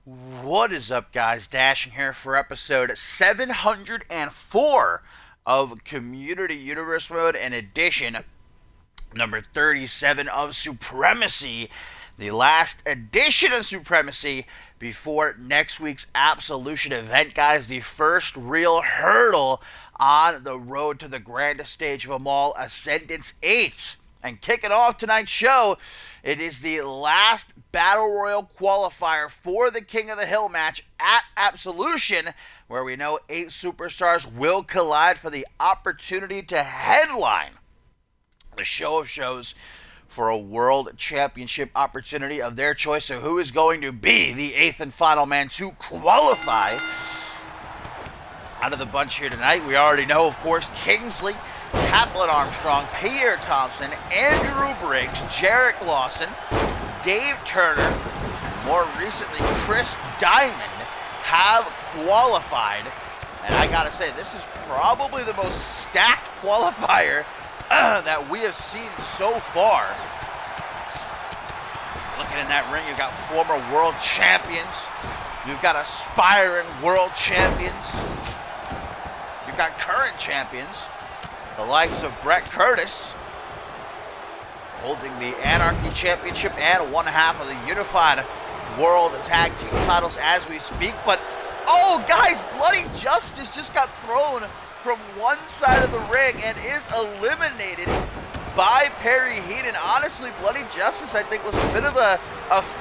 What is up, guys? Dashing here for episode 704 of Community Universe Mode and edition number 37 of Supremacy, the last edition of Supremacy before next week's Absolution event, guys. The first real hurdle on the road to the grandest stage of them all, Ascendance 8. And kicking off tonight's show, it is the last Battle Royal qualifier for the King of the Hill match at Absolution, where we know 8 superstars will collide for the opportunity to headline the show of shows for a world championship opportunity of their choice. So who is going to be the 8th and final man to qualify out of the bunch here tonight? We already know, of course, Kingsley, Kaplan Armstrong, Pierre Thompson, Andrew Briggs, Jarek Lawson, Dave Turner, more recently Chris Diamond have qualified. And I gotta say, this is probably the most stacked qualifier that we have seen so far. Looking in that ring, you've got former world champions. You've got aspiring world champions. You've got current champions, the likes of Brett Curtis, holding the Anarchy Championship and one half of the Unified World Tag Team titles as we speak. But, oh, guys, Bloody Justice just got thrown from one side of the ring and is eliminated by Perry Heenan. Honestly, Bloody Justice, I think, was a bit of a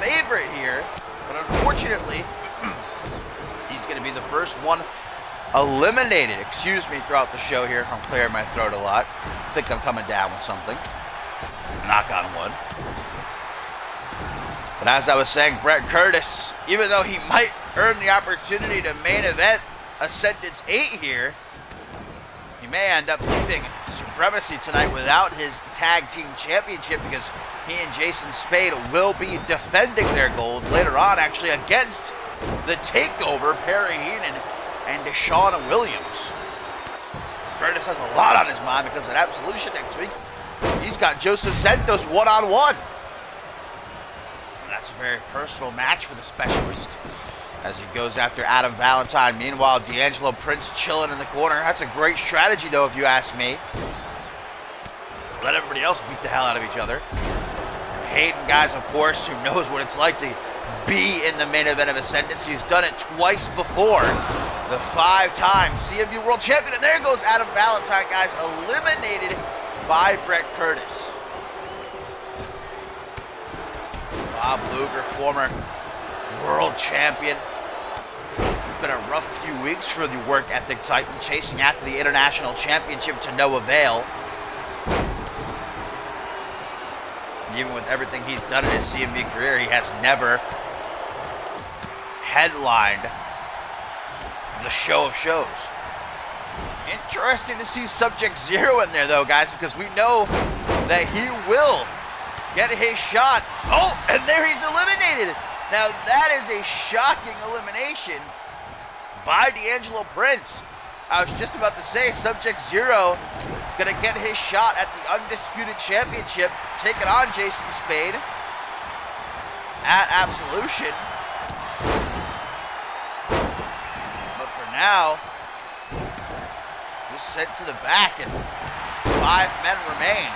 favorite here. But unfortunately, he's going to be the first one eliminated. Excuse me throughout the show here if I'm clearing my throat a lot. I think I'm coming down with something. Knock on wood. But as I was saying, Brett Curtis, even though he might earn the opportunity to main event Ascendance 8 here, he may end up leaving Supremacy tonight without his tag team championship, because he and Jason Spade will be defending their gold later on, actually, against the Takeover, Perry Heenan and Deshaun Williams. Curtis has a lot on his mind because at Absolution next week, he's got Joseph Santos one-on-one. That's a very personal match for the specialist as he goes after Adam Valentine. Meanwhile, D'Angelo Prince chilling in the corner. That's a great strategy, though, if you ask me. Let everybody else beat the hell out of each other. And Hayden, guys, of course, who knows what it's like to be in the main event of Ascendance. He's done it twice before. The 5-time CMV World Champion. And there goes Adam Valentine, guys, eliminated by Brett Curtis. Bob Luger, former world champion. It's been a rough few weeks for the work ethic titan, chasing after the international championship to no avail. And even with everything he's done in his CMV career, he has never headlined the show of shows. Interesting to see Subject Zero in there, though, guys, because we know that he will get his shot. Oh, and there he's eliminated. Now, that is a shocking elimination by D'Angelo Prince. I was just about to say, Subject Zero gonna get his shot at the Undisputed Championship, taking on Jason Spade at Absolution. But for now, he's sent to the back and 5 men remain.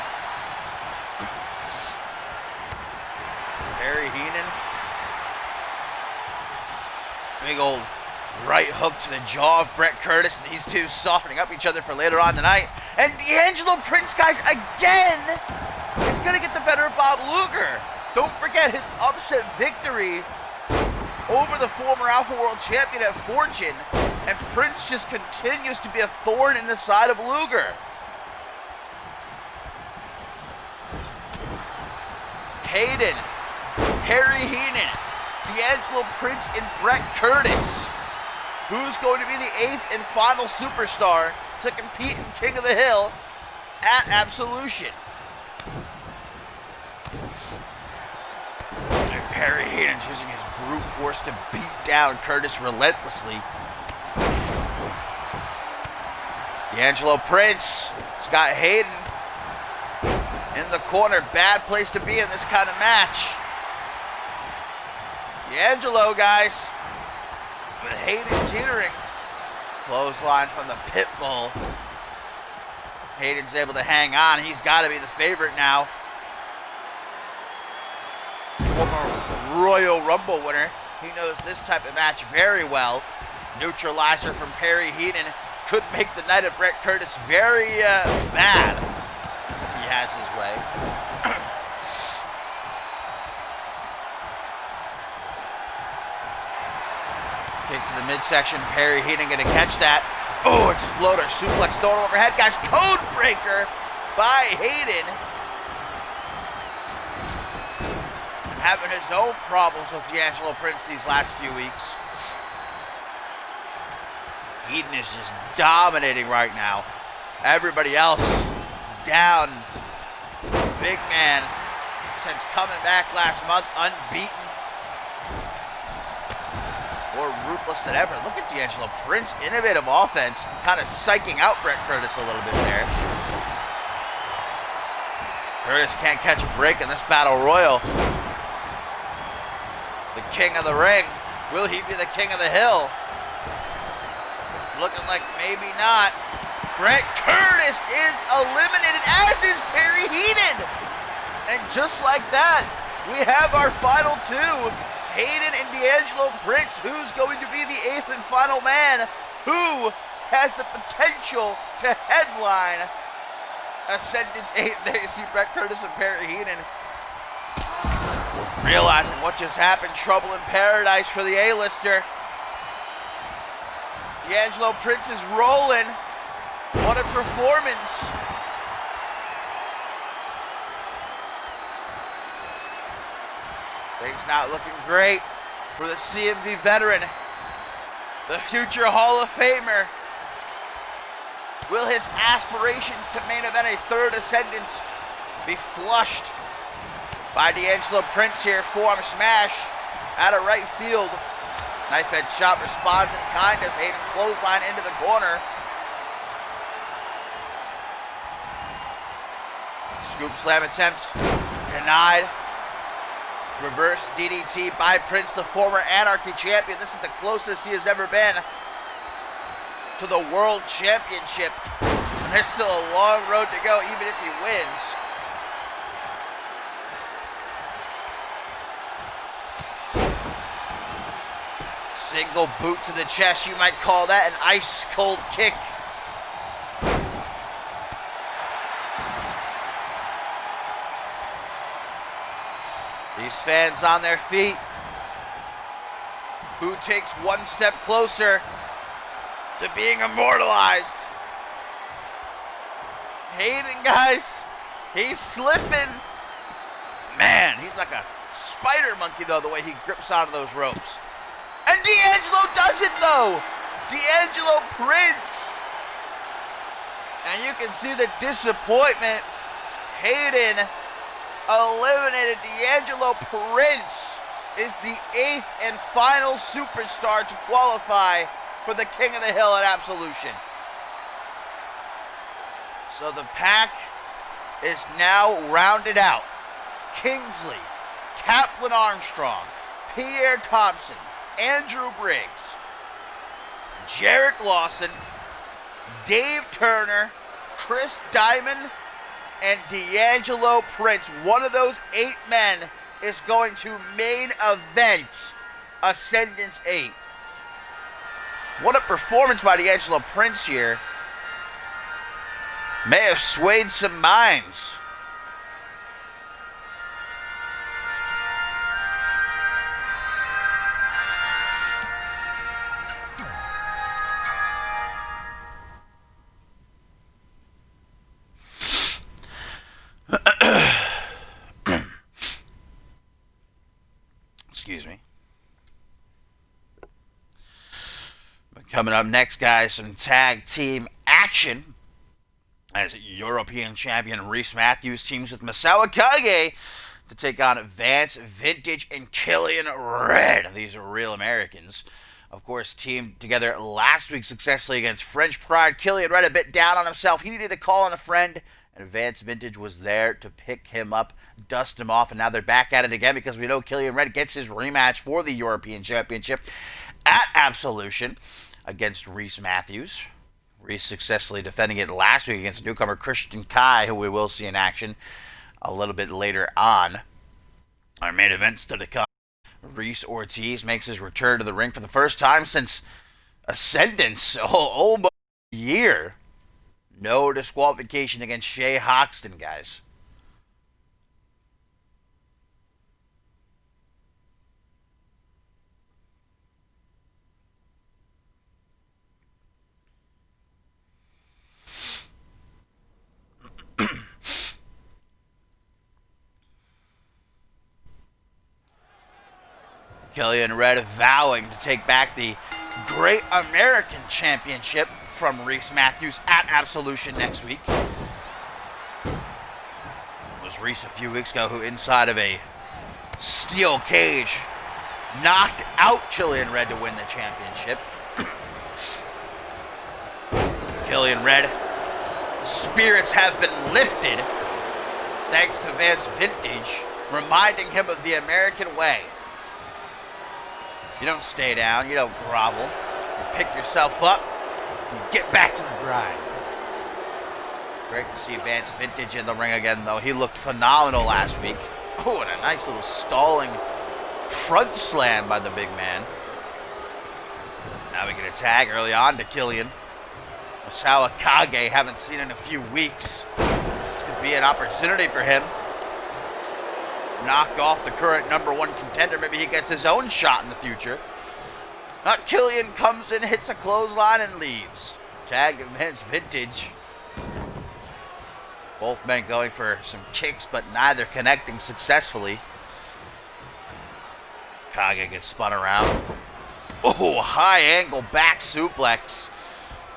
Perry Heenan. Big old right hook to the jaw of Brett Curtis. These two softening up each other for later on tonight. And D'Angelo Prince, guys, again, is going to get the better of Bob Luger. Don't forget his upset victory over the former Alpha World Champion at Fortune. And Prince just continues to be a thorn in the side of Luger. Hayden, Perry Heenan, D'Angelo Prince, and Brett Curtis. Who's going to be the 8th and final superstar to compete in King of the Hill at Absolution? And Perry Heenan's using his brute force to beat down Curtis relentlessly. D'Angelo Prince has got Hayden in the corner. Bad place to be in this kind of match. D'Angelo, guys, With Hayden teetering. Clothesline from the pit bull. Hayden's able to hang on. He's got to be the favorite now. Former Royal Rumble winner. He knows this type of match very well. Neutralizer from Perry Heenan could make the night of Brett Curtis very bad if he has his way. Kick to the midsection. Perry Heenan going to catch that. Oh, exploder. Suplex thrown overhead. Guys, code breaker by Hayden. Having his own problems with D'Angelo Prince these last few weeks. Hayden is just dominating right now. Everybody else down. Big man, since coming back last month, unbeaten. More ruthless than ever. Look at D'Angelo Prince, innovative offense, kind of psyching out Brett Curtis a little bit there. Curtis can't catch a break in this battle royal. The king of the ring. Will he be the king of the hill? It's looking like maybe not. Brett Curtis is eliminated, as is Perry Heenan. And just like that, we have our final two. Hayden and D'Angelo Prince. Who's going to be the eighth and final man? Who has the potential to headline Ascendance 8? There you see Brett Curtis and Perry Heenan. Realizing what just happened, trouble in paradise for the A-lister. D'Angelo Prince is rolling. What a performance. Things not looking great for the CMV veteran, the future Hall of Famer. Will his aspirations to main event a third Ascendance be flushed by D'Angelo Prince here? Forearm smash out of right field. Knife edge shot responds in kind as Hayden clothesline into the corner. Scoop slam attempt denied. Reverse DDT by Prince, the former Anarchy champion. This is the closest he has ever been to the World Championship. And there's still a long road to go, even if he wins. Single boot to the chest, you might call that an ice cold kick. These fans on their feet. Who takes one step closer to being immortalized? Hayden, guys, he's slipping. Man, he's like a spider monkey, though, the way he grips onto those ropes. And D'Angelo does it, though. D'Angelo Prince. And you can see the disappointment. Hayden eliminated. D'Angelo Prince is the eighth and final superstar to qualify for the King of the Hill at Absolution. So the pack is now rounded out. Kingsley, Kaplan Armstrong, Pierre Thompson, Andrew Briggs, Jarek Lawson, Dave Turner, Chris Diamond, and D'Angelo Prince. One of those 8 men is going to main event Ascendance 8. What a performance by D'Angelo Prince here. May have swayed some minds. Excuse me. But coming up next, guys, some tag team action as European champion Reese Matthews teams with Masao Kage to take on Vance Vintage and Killian Red. These are real Americans. Of course, teamed together last week successfully against French Pride. Killian Red a bit down on himself. He needed to call on a friend, and Vance Vintage was there to pick him up, dust him off, and now they're back at it again because we know Killian Red gets his rematch for the European Championship at Absolution against Reese Matthews. Reese successfully defending it last week against newcomer Christian Kai, who we will see in action a little bit later on. Our main events to the come. Reese Ortiz makes his return to the ring for the first time since Ascendance, almost a year. No disqualification against Shay Hoxton, guys. Killian Red vowing to take back the Great American Championship from Reese Matthews at Absolution next week. It was Reese a few weeks ago who, inside of a steel cage, knocked out Killian Red to win the championship. Killian Red, spirits have been lifted thanks to Vance Vintage, reminding him of the American way. You don't stay down, you don't grovel. You pick yourself up, and get back to the grind. Great to see Vance Vintage in the ring again, though. He looked phenomenal last week. Oh, and a nice little stalling front slam by the big man. Now we get a tag early on to Killian. Masawa Kage, haven't seen in a few weeks. This could be an opportunity for him. Knock off the current #1 contender. Maybe he gets his own shot in the future. Not Killian comes in, hits a clothesline, and leaves. Tag to Vance Vintage. Both men going for some kicks, but neither connecting successfully. Kage gets spun around. Oh, high angle back suplex.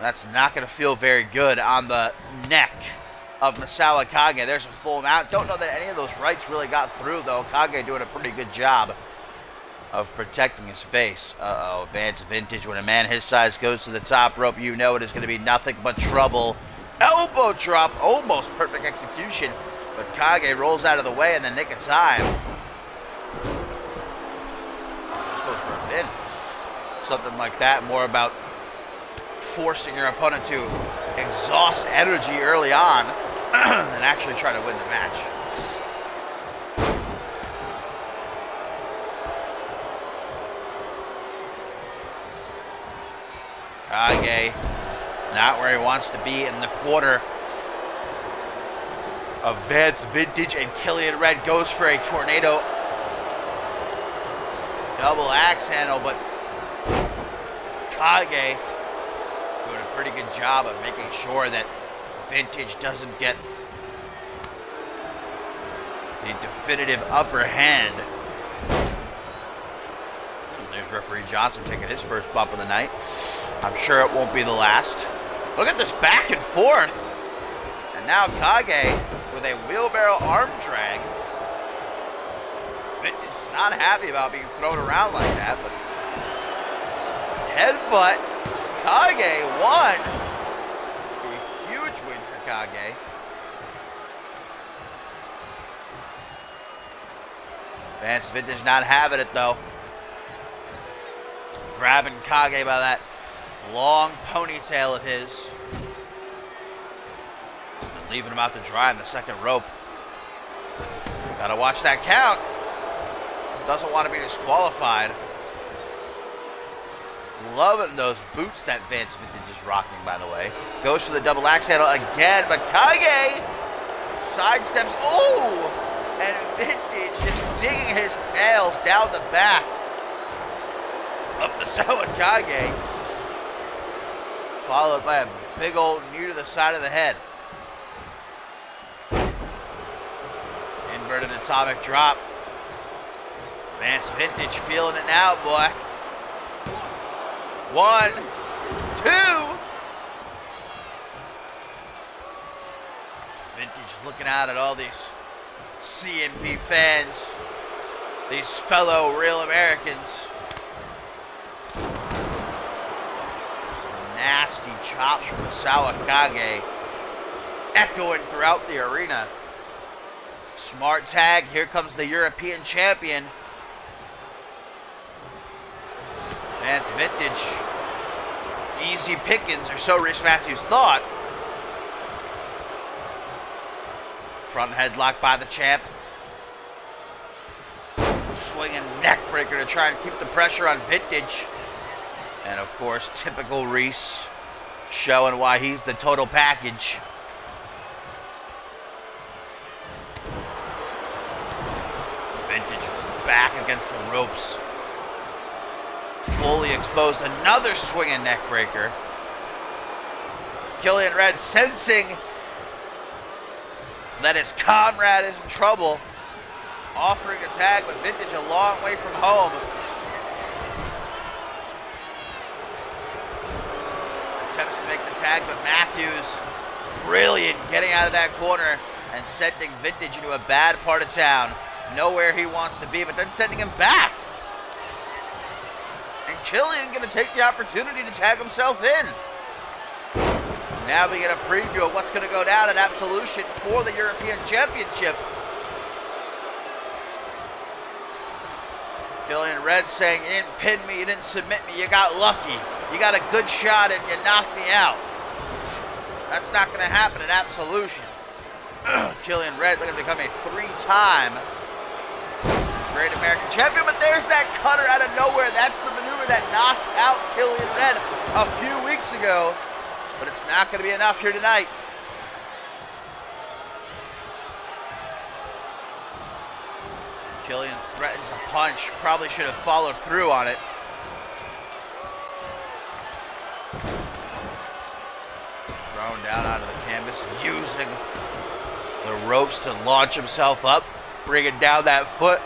That's not going to feel very good on the neck of Masawa Kage. There's a full mount. Don't know that any of those rights really got through, though. Kage doing a pretty good job of protecting his face. Uh-oh, Vance Vintage. When a man his size goes to the top rope, you know it is going to be nothing but trouble. Elbow drop, almost perfect execution, but Kage rolls out of the way in the nick of time. Just goes for a pin. Something like that, more about forcing your opponent to exhaust energy early on than actually try to win the match. Kage, not where he wants to be in the corner of Vance Vintage, and Killian Red goes for a tornado double axe handle, but Kage doing a pretty good job of making sure that Vintage doesn't get the definitive upper hand. There's referee Johnson taking his first bump of the night. I'm sure it won't be the last. Look at this back and forth. And now Kage with a wheelbarrow arm drag. Vintage is not happy about being thrown around like that, but headbutt. Kage won. A huge win for Kage. Vance Vintage not having it, though. Grabbing Kage by that long ponytail of his. And leaving him out to dry on the second rope. Gotta watch that count. Doesn't want to be disqualified. Loving those boots that Vance Vintage is rocking, by the way. Goes for the double axe handle again, but Kage sidesteps. Oh! And Vintage just digging his nails down the back of Masawa Kage. Followed by a big old knee to the side of the head. Inverted atomic drop. Vance Vintage feeling it now, boy. 1, 2. Vintage looking out at all these CMV fans, these fellow real Americans. Some nasty chops from Masawa Kage echoing throughout the arena. Smart tag. Here comes the European champion. Vance Vintage, easy pickings, or so Reese Matthews thought. Front headlock by the champ. Swinging neck breaker to try and keep the pressure on Vintage. And of course, typical Reese, showing why he's the total package. Vintage back against the ropes. Fully exposed. Another swinging neck breaker. Killian Red sensing that his comrade is in trouble, offering a tag, but Vintage a long way from home. Attempts to make the tag, but Matthews, brilliant, getting out of that corner and sending Vintage into a bad part of town. Nowhere he wants to be, but then sending him back. And Killian going to take the opportunity to tag himself in. Now we get a preview of what's going to go down at Absolution for the European Championship. Killian Red saying, you didn't pin me, you didn't submit me, you got lucky. You got a good shot and you knocked me out. That's not going to happen at Absolution. Killian Red going to become a 3-time Great American Champion, but there's that cutter out of nowhere. That's the maneuver that knocked out Killian Red a few weeks ago. But it's not going to be enough here tonight. Killian threatens a punch. Probably should have followed through on it. Thrown down out of the canvas, using the ropes to launch himself up. Bringing down that foot.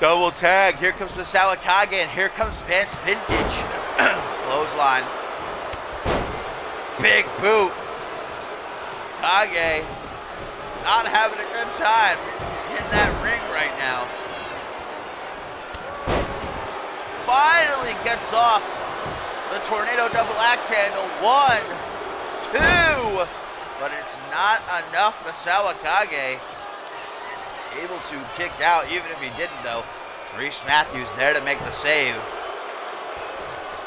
Double tag. Here comes Misawa Kage, and here comes Vance Vintage. Clothesline. Big boot. Kage not having a good time in that ring right now. Finally gets off the tornado double axe handle. 1, 2. But it's not enough. Misawa Kage able to kick out, even if he didn't though. Reese Matthews there to make the save.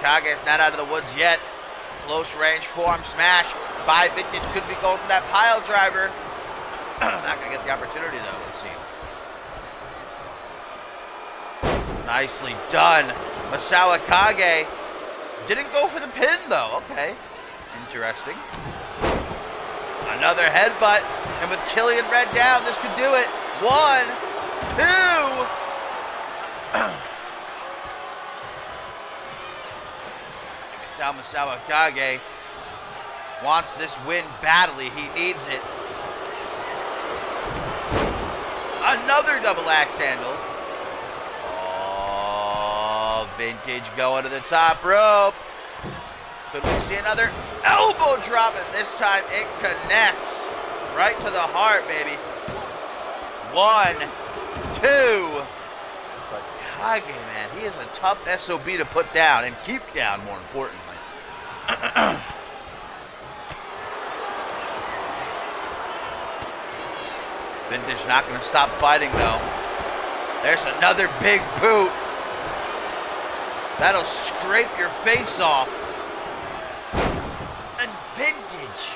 Kage's not out of the woods yet. Close range forearm smash by Vintage. Could be going for that pile driver. Not going to get the opportunity though, it would seem. Nicely done. Misawa Kage didn't go for the pin though. Okay. Interesting. Another headbutt. And with Killian Red down, this could do it. 1, 2. Misawa Kage wants this win badly. He needs it. Another double axe handle. Oh, Vintage going to the top rope. Could we see another elbow drop? And this time it connects right to the heart, baby. 1, 2. But Kage, man, he is a tough SOB to put down and keep down, more importantly. Vintage not going to stop fighting, though. There's another big boot. That'll scrape your face off. And Vintage,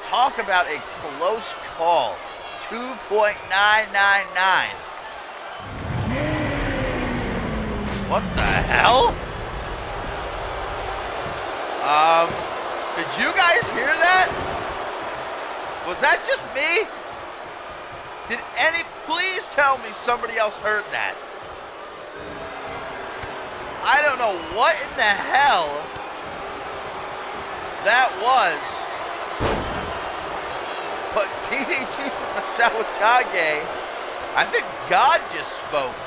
talk about a close call. 2.999. What the hell? Did you guys hear that? Was that just me? Please tell me somebody else heard that. I don't know what in the hell that was. But DDT from Misawa Kage, I think God just spoke.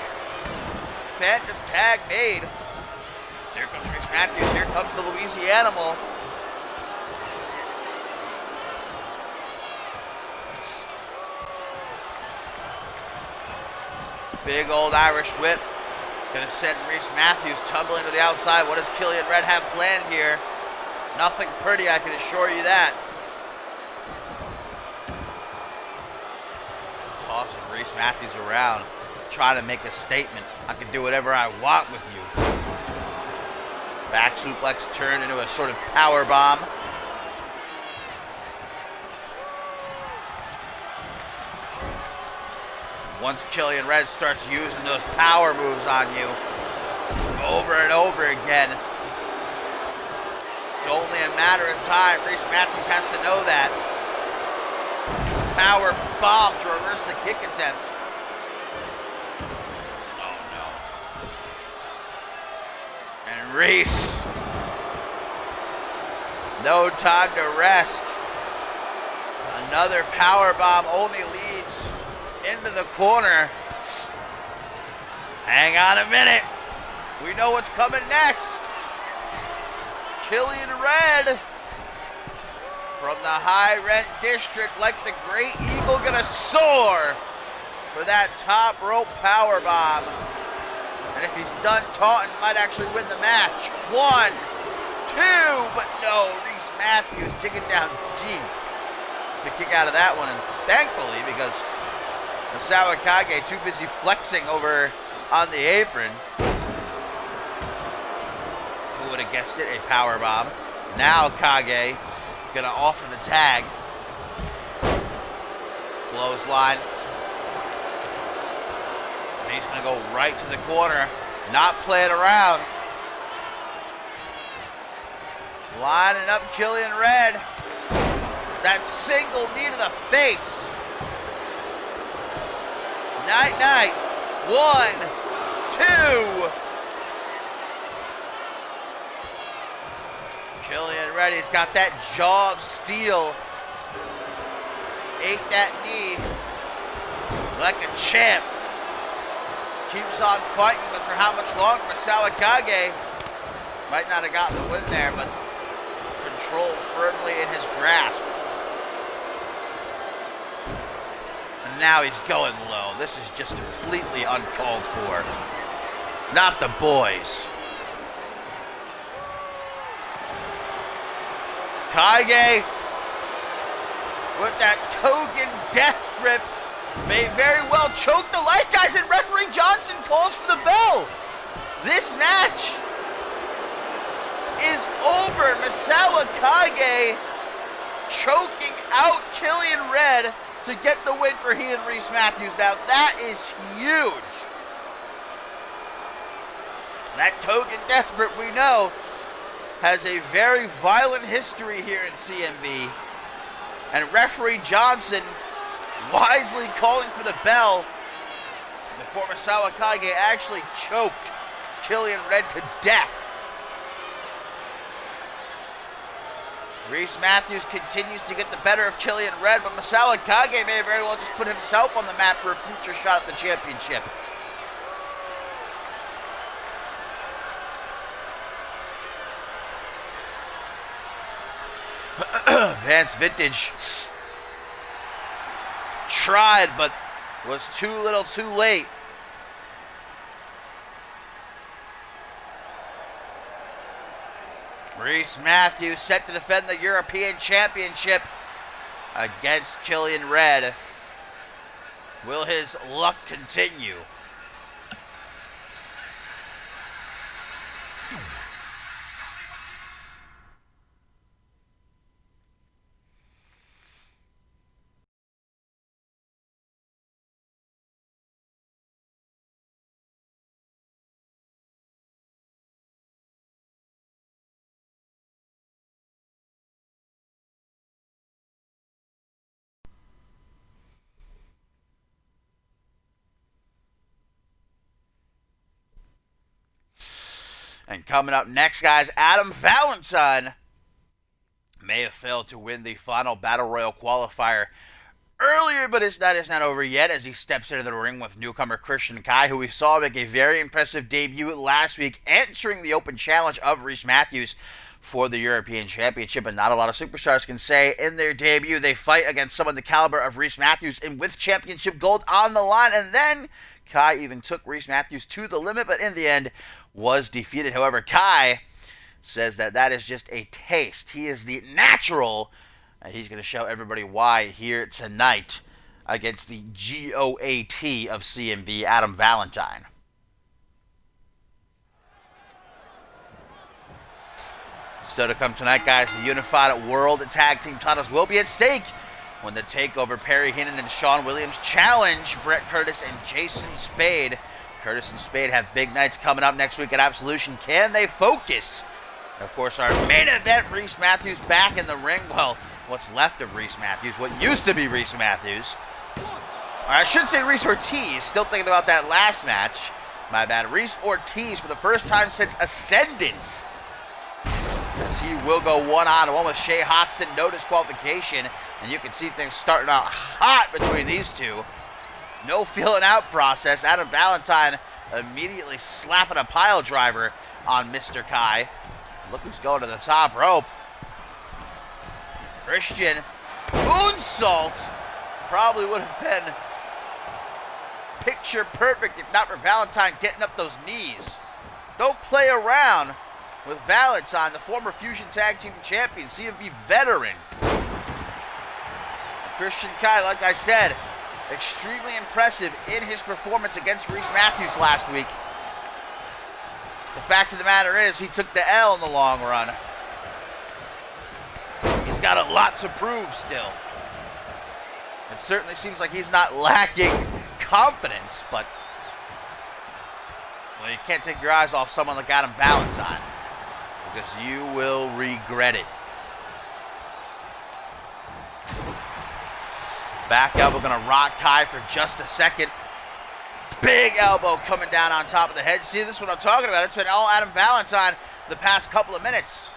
Phantom tag made. Here comes Reese Matthews. Here comes the Louisianimal. Big old Irish whip. Gonna send Reese Matthews tumbling to the outside. What does Killian Red have planned here? Nothing pretty, I can assure you that. Tossing Reese Matthews around, trying to make a statement. I can do whatever I want with you. Back suplex turned into a sort of power bomb. Once Killian Red starts using those power moves on you over and over again, it's only a matter of time. Reese Matthews has to know that. Power bomb to reverse the kick attempt. Oh no. And Reese, no time to rest. Another power bomb only leads into the corner. Hang on a minute. We know what's coming next. Killian Red from the high rent district, like the great eagle, gonna soar for that top rope power bomb. And if he's done taunting, might actually win the match. 1, 2, but no, Reese Matthews digging down deep to kick out of that one. And thankfully, because Misawa Kage too busy flexing over on the apron. Who would have guessed it? A power bomb. Now Kage gonna offer the tag. Clothesline. And he's gonna go right to the corner. Not playing around. Lining up Killian Red. That single knee to the face. Night, night. 1, 2. Killian Red, he's got that jaw of steel. Ate that knee like a champ. Keeps on fighting, but for how much longer? Misawa Kage might not have gotten the win there, but control firmly in his grasp. And now he's going low. This is just completely uncalled for. Not the boys. Kage with that token death grip may very well choke the life, guys, and referee Johnson calls for the bell. This match is over. Misawa Kage choking out Killian Red to get the win for he and Reese Matthews. Now that is huge. That token death grip, we know, has a very violent history here in CMV. And referee Johnson wisely calling for the bell before Misawa Kage actually choked Killian Red to death. Reese Matthews continues to get the better of Killian Red, but Misawa Kage may very well just put himself on the map for a future shot at the championship. Vance Vintage tried, but was too little too late. Reese Matthews set to defend the European Championship against Killian Red. Will his luck continue? And coming up next, guys, Adam Valentine may have failed to win the final Battle Royal qualifier earlier, but that is not over yet as he steps into the ring with newcomer Christian Kai, who we saw make a very impressive debut last week, answering the open challenge of Reese Matthews for the European Championship. And not a lot of superstars can say in their debut they fight against someone the caliber of Reese Matthews and with championship gold on the line. And then Kai even took Reese Matthews to the limit, but in the end was defeated. However, Kai says that is just a taste. He is the natural, and he's going to show everybody why here tonight against the GOAT of CMV, Adam Valentine. Still to come tonight, guys, the Unified World Tag Team titles will be at stake when the TakeOver Perry Heenan and Shawn Williams challenge Brett Curtis and Jason Spade. Curtis and Spade have big nights coming up next week at Absolution. Can they focus? And of course, our main event, Reese Matthews back in the ring. Well, what's left of Reese Matthews, what used to be Reese Matthews. Or I should say Reese Ortiz. Still thinking about that last match. My bad. Reese Ortiz for the first time since Ascendance. As he will go one-on-one with Shay Hoxton. No disqualification. And you can see things starting out hot between these two. No feeling out process. Adam Valentine immediately slapping a pile driver on Mr. Kai. Look who's going to the top rope. Christian moonsault probably would have been picture perfect if not for Valentine getting up those knees. Don't play around with Valentine, the former Fusion Tag Team Champion, CMV veteran. Christian Kai, like I said, extremely impressive in his performance against Reese Matthews last week. The fact of the matter is, he took the L in the long run. He's got a lot to prove still. It certainly seems like he's not lacking confidence, but well, you can't take your eyes off someone like Adam Valentine, because you will regret it. Back elbow gonna rock Kai for just a second. Big elbow coming down on top of the head. See, this is what I'm talking about. It's been all Adam Valentine the past couple of minutes.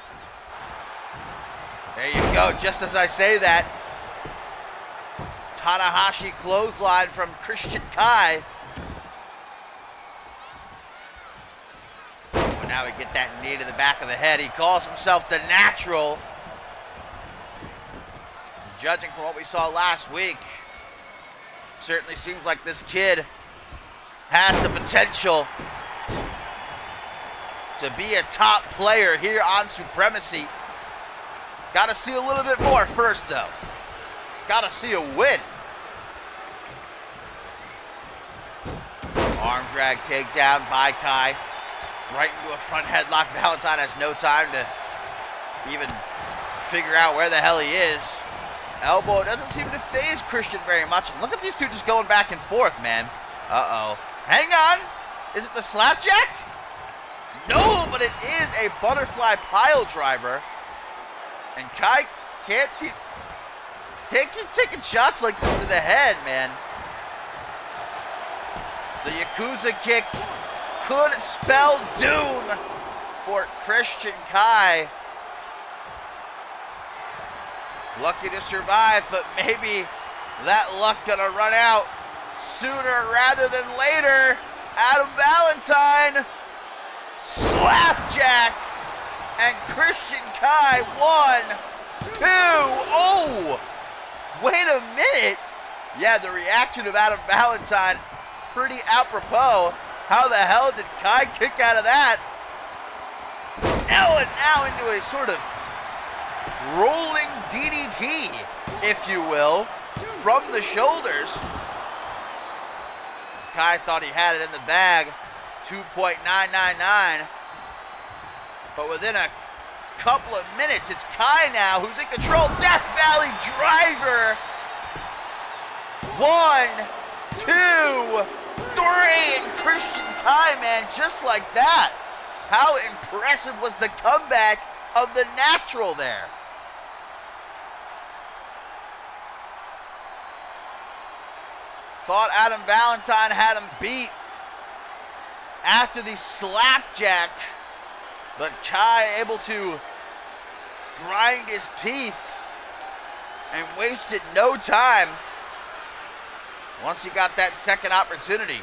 There you go, just as I say that. Tanahashi clothesline from Christian Kai. But now we get that knee to the back of the head. He calls himself the Natural. Judging from what we saw last week, certainly seems like this kid has the potential to be a top player here on Supremacy. Gotta see a little bit more first, though. Gotta see a win. Arm drag takedown by Kai. Right into a front headlock. Valentine has no time to even figure out where the hell he is. Elbow doesn't seem to faze Christian very much. Look at these two just going back and forth, man. Uh-oh. Hang on. Is it the slapjack? No, but it is a butterfly pile driver. And Kai can't keep taking shots like this to the head, man. The Yakuza kick could spell doom for Christian Kai. Lucky to survive, but maybe that luck gonna run out sooner rather than later. Adam Valentine, slapjack, and Christian Kai 1, 2. Oh, wait a minute. Yeah, the reaction of Adam Valentine, pretty apropos. How the hell did Kai kick out of that? And now into a sort of rolling DDT, if you will, from the shoulders. Kai thought he had it in the bag, 2.999. But within a couple of minutes, it's Kai now who's in control. Death Valley driver. 1, 2, 3, and Christian Kai, man, just like that. How impressive was the comeback of the Natural there? Thought Adam Valentine had him beat after the slapjack, but Kai able to grind his teeth and wasted no time once he got that second opportunity.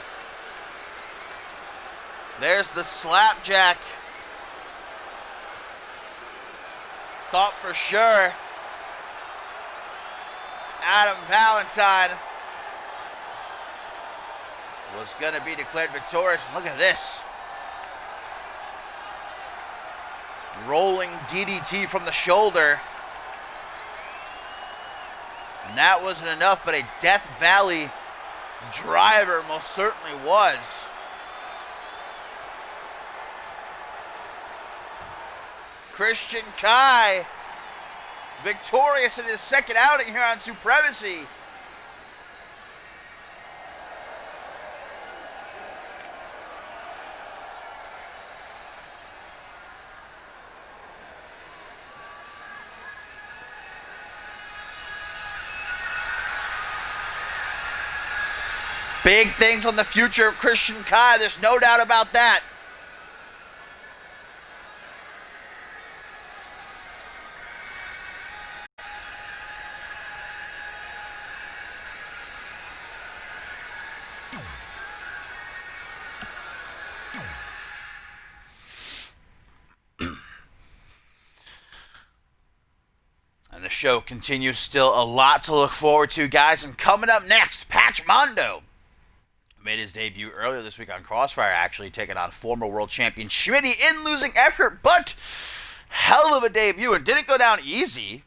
There's the slapjack. Thought for sure Adam Valentine was going to be declared victorious. Look at this. Rolling DDT from the shoulder. And that wasn't enough, but a Death Valley driver most certainly was. Christian Kai, victorious in his second outing here on Supremacy. Big things on the future of Christian Kai, there's no doubt about that. And the show continues, still a lot to look forward to, guys. And coming up next, Patch Mondo made his debut earlier this week on Crossfire, actually taking on former world champion Schmitty in losing effort, but hell of a debut and didn't go down easy.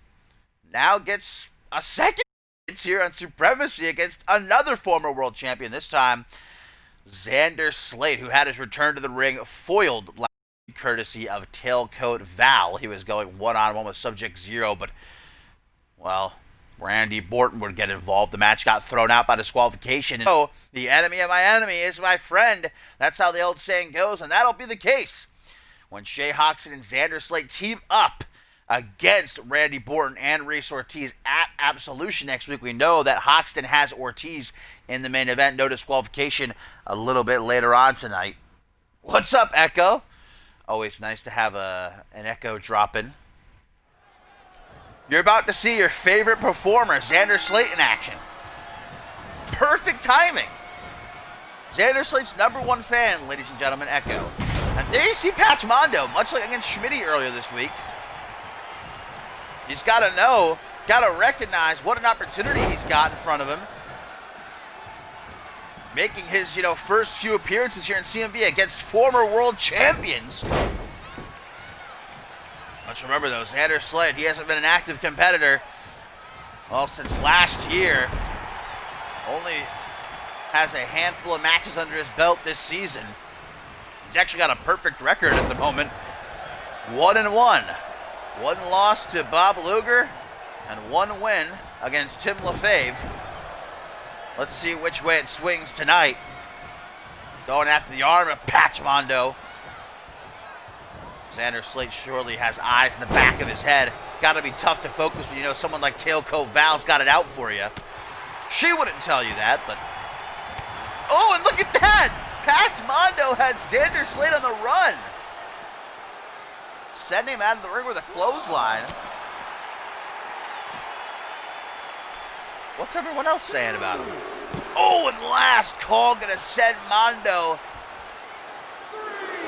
Now gets a second chance here on Supremacy against another former world champion, this time Xander Slate, who had his return to the ring foiled courtesy of Tailcoat Val. He was going one-on-one with Subject Zero, but, well, Randy Borton would get involved. The match got thrown out by disqualification. And so, the enemy of my enemy is my friend. That's how the old saying goes, and that'll be the case when Shay Hoxton and Xander Slate team up against Randy Borton and Reese Ortiz at Absolution next week. We know that Hoxton has Ortiz in the main event. No disqualification a little bit later on tonight. What's up, Echo? Always nice to have an Echo drop in. You're about to see your favorite performer, Xander Slate, in action. Perfect timing. Xander Slate's #1 fan, ladies and gentlemen, Echo. And there you see Patch Mondo, much like against Schmitty earlier this week. He's got to know, got to recognize what an opportunity he's got in front of him. Making his, first few appearances here in CMV against former world champions. Let's remember, though, Xander Slate, he hasn't been an active competitor, well, since last year. Only has a handful of matches under his belt this season. He's actually got a perfect record at the moment. 1-1. One loss to Bob Luger, and one win against Tim LaFave. Let's see which way it swings tonight. Going after the arm of Patch Mondo. Xander Slate surely has eyes in the back of his head. Got to be tough to focus when you know someone like Tailcoat Val's got it out for you. She wouldn't tell you that, but... Oh, and look at that! Patch Mondo has Xander Slate on the run. Sending him out of the ring with a clothesline. What's everyone else saying about him? Oh, and last call gonna send Mondo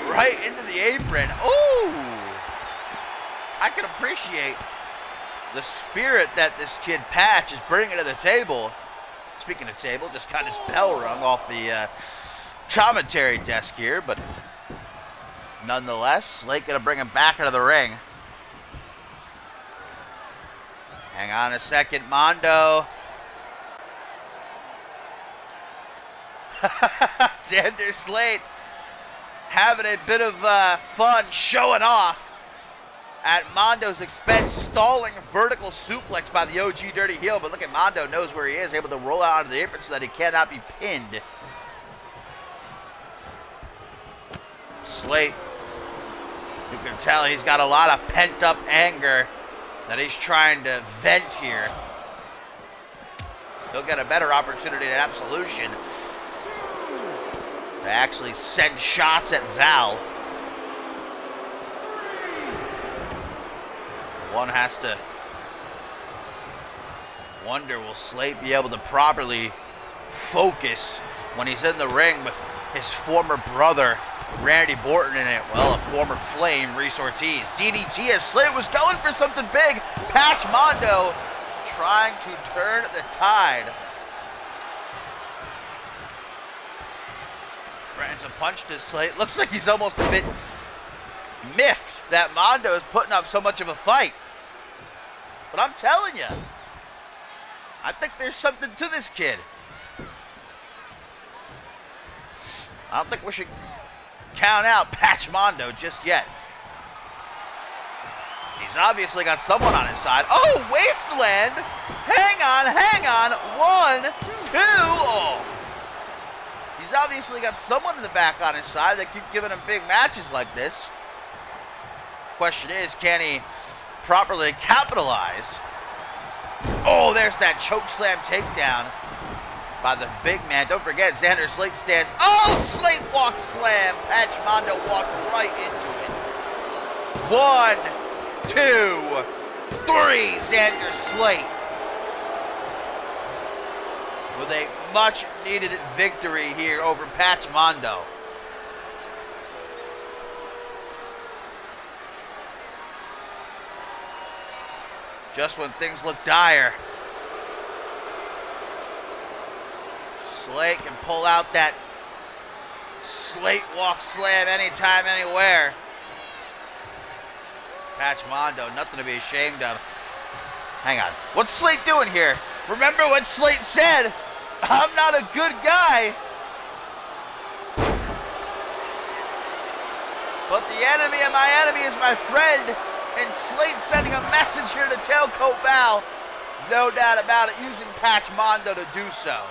right into the apron. Oh! I can appreciate the spirit that this kid Patch is bringing to the table. Speaking of table, just got his bell rung off the commentary desk here, but nonetheless, Slate gonna bring him back into the ring. Hang on a second, Mondo. Xander Slate having a bit of fun showing off at Mondo's expense, stalling vertical suplex by the OG Dirty Heel. But look at Mondo, knows where he is, able to roll out onto the apron so that he cannot be pinned. Slate, you can tell he's got a lot of pent-up anger that he's trying to vent here. He'll get a better opportunity at Absolution to actually send shots at Val. One has to wonder, will Slate be able to properly focus when he's in the ring with his former brother, Randy Borton, in it? Well, a former Flame, Reese Ortiz. DDT as Slate was going for something big. Patch Mondo trying to turn the tide. Threatens a punch to Slate. Looks like he's almost a bit miffed that Mondo is putting up so much of a fight. But I'm telling you, I think there's something to this kid. I don't think we should count out Patch Mondo just yet. He's obviously got someone on his side. Oh, Wasteland! Hang on. 1, 2. Oh. He's obviously got someone in the back on his side that keep giving him big matches like this. Question is, can he properly capitalize? Oh, there's that choke slam takedown by the big man. Don't forget, Xander Slate stands. Oh, Slate walk slam. Patch Mondo walked right into it. 1, 2, 3. Xander Slate with a much-needed victory here over Patch Mondo. Just when things look dire, Slate can pull out that Slate walk slam anytime, anywhere. Patch Mondo, nothing to be ashamed of. Hang on. What's Slate doing here? Remember what Slate said? I'm not a good guy. But the enemy of my enemy is my friend. And Slate sending a message here to Tailcoat Val. No doubt about it, using Patch Mondo to do so.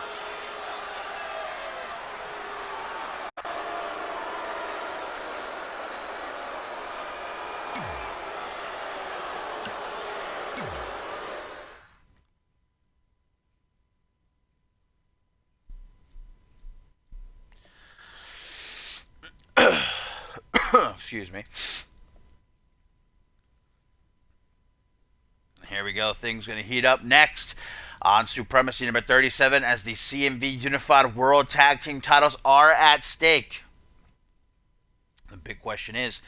Excuse me. Here we go. Things going to heat up next on Supremacy number 37 as the CMV Unified World Tag Team titles are at stake. The big question is,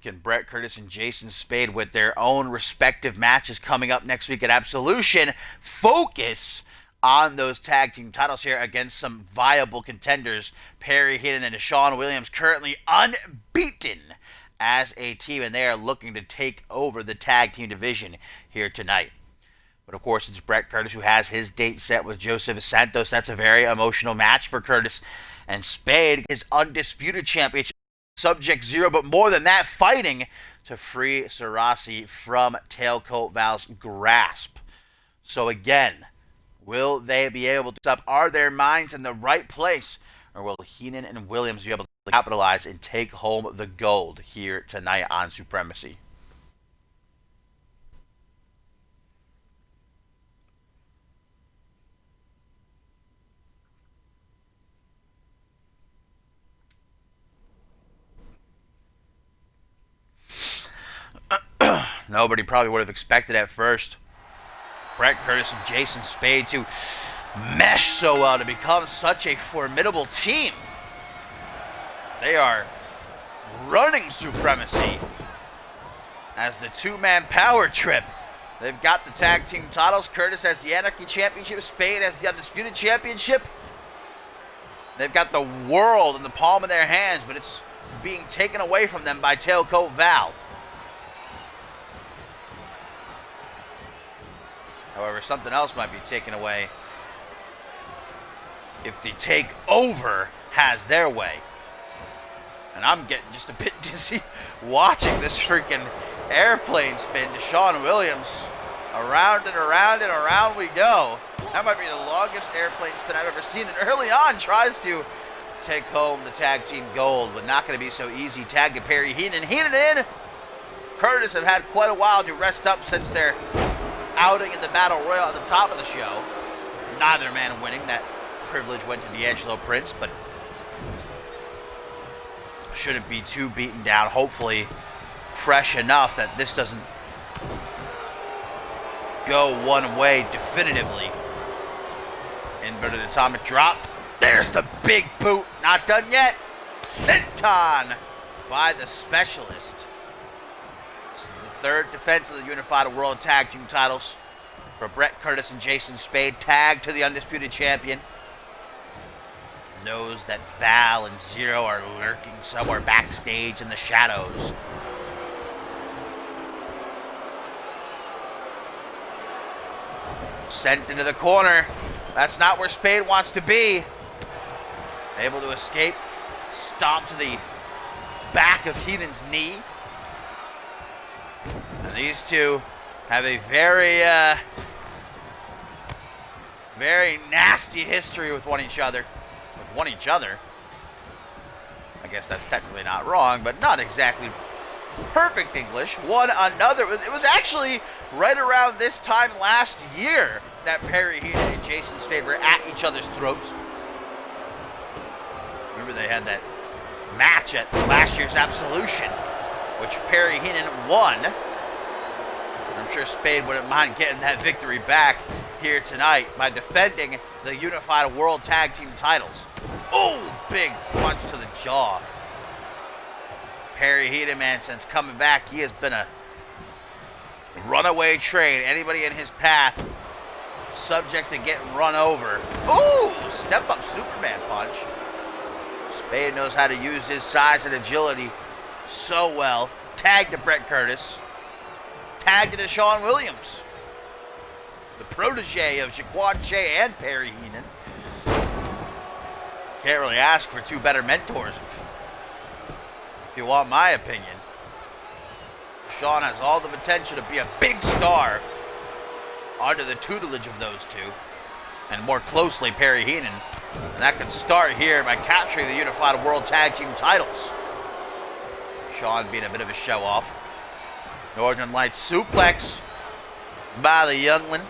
can Brett Curtis and Jason Spade, with their own respective matches coming up next week at Absolution, focus on those tag team titles here against some viable contenders? Perry Hidden and Deshaun Williams currently unbeaten as a team, and they are looking to take over the tag team division here tonight. But of course, it's Brett Curtis who has his date set with Joseph Santos. That's a very emotional match for Curtis. And Spade, his undisputed championship, Subject Zero, but more than that, fighting to free Sarasi from Tailcoat Val's grasp. So again, will they be able to stop? Are their minds in the right place? Or will Heenan and Williams be able to capitalize and take home the gold here tonight on Supremacy? Nobody probably would have expected at first Brett Curtis and Jason Spade to mesh so well, to become such a formidable team. They are running Supremacy as the two-man power trip. They've got the tag team titles. Curtis has the Anarchy Championship. Spade has the Undisputed Championship. They've got the world in the palm of their hands, but it's being taken away from them by Tailcoat Val. However, something else might be taken away if the takeover has their way. And I'm getting just a bit dizzy watching this freaking airplane spin. Deshaun Williams, around and around and around we go. That might be the longest airplane spin I've ever seen. And early on tries to take home the tag team gold, but not going to be so easy. Tag to Perry Heenan. Heenan in. Curtis have had quite a while to rest up since their outing in the Battle Royal at the top of the show. Neither man winning. That privilege went to D'Angelo Prince, but shouldn't be too beaten down. Hopefully fresh enough that this doesn't go one way definitively. Inverted atomic drop. There's the big boot. Not done yet. Senton by the Specialist. This is the third defense of the Unified World Tag Team titles for Brett Curtis and Jason Spade. Tag to the Undisputed Champion. Knows that Val and Zero are lurking somewhere backstage in the shadows. Sent into the corner. That's not where Spade wants to be. Able to escape. Stomp to the back of Heenan's knee. These two have a very nasty history with one each other. I guess that's technically not wrong, but not exactly perfect English. One another. It was actually right around this time last year that Perry Heenan and Jason Spade were at each other's throats. Remember they had that match at last year's Absolution, which Perry Heenan won. I'm sure Spade wouldn't mind getting that victory back here tonight by defending the Unified World Tag Team titles. Oh, big punch to the jaw. Perry Heenan, man, since coming back, he has been a runaway train. Anybody in his path, subject to getting run over. Ooh, step up Superman punch. Spade knows how to use his size and agility so well. Tag to Brett Curtis. Tag to Deshaun Williams, the protege of Jaquan Shea and Perry Heenan. Can't really ask for two better mentors, if you want my opinion. Deshaun has all the potential to be a big star under the tutelage of those two, and more closely Perry Heenan. And that could start here by capturing the Unified World Tag Team titles. Deshaun being a bit of a show-off. Northern Lights suplex by the youngling.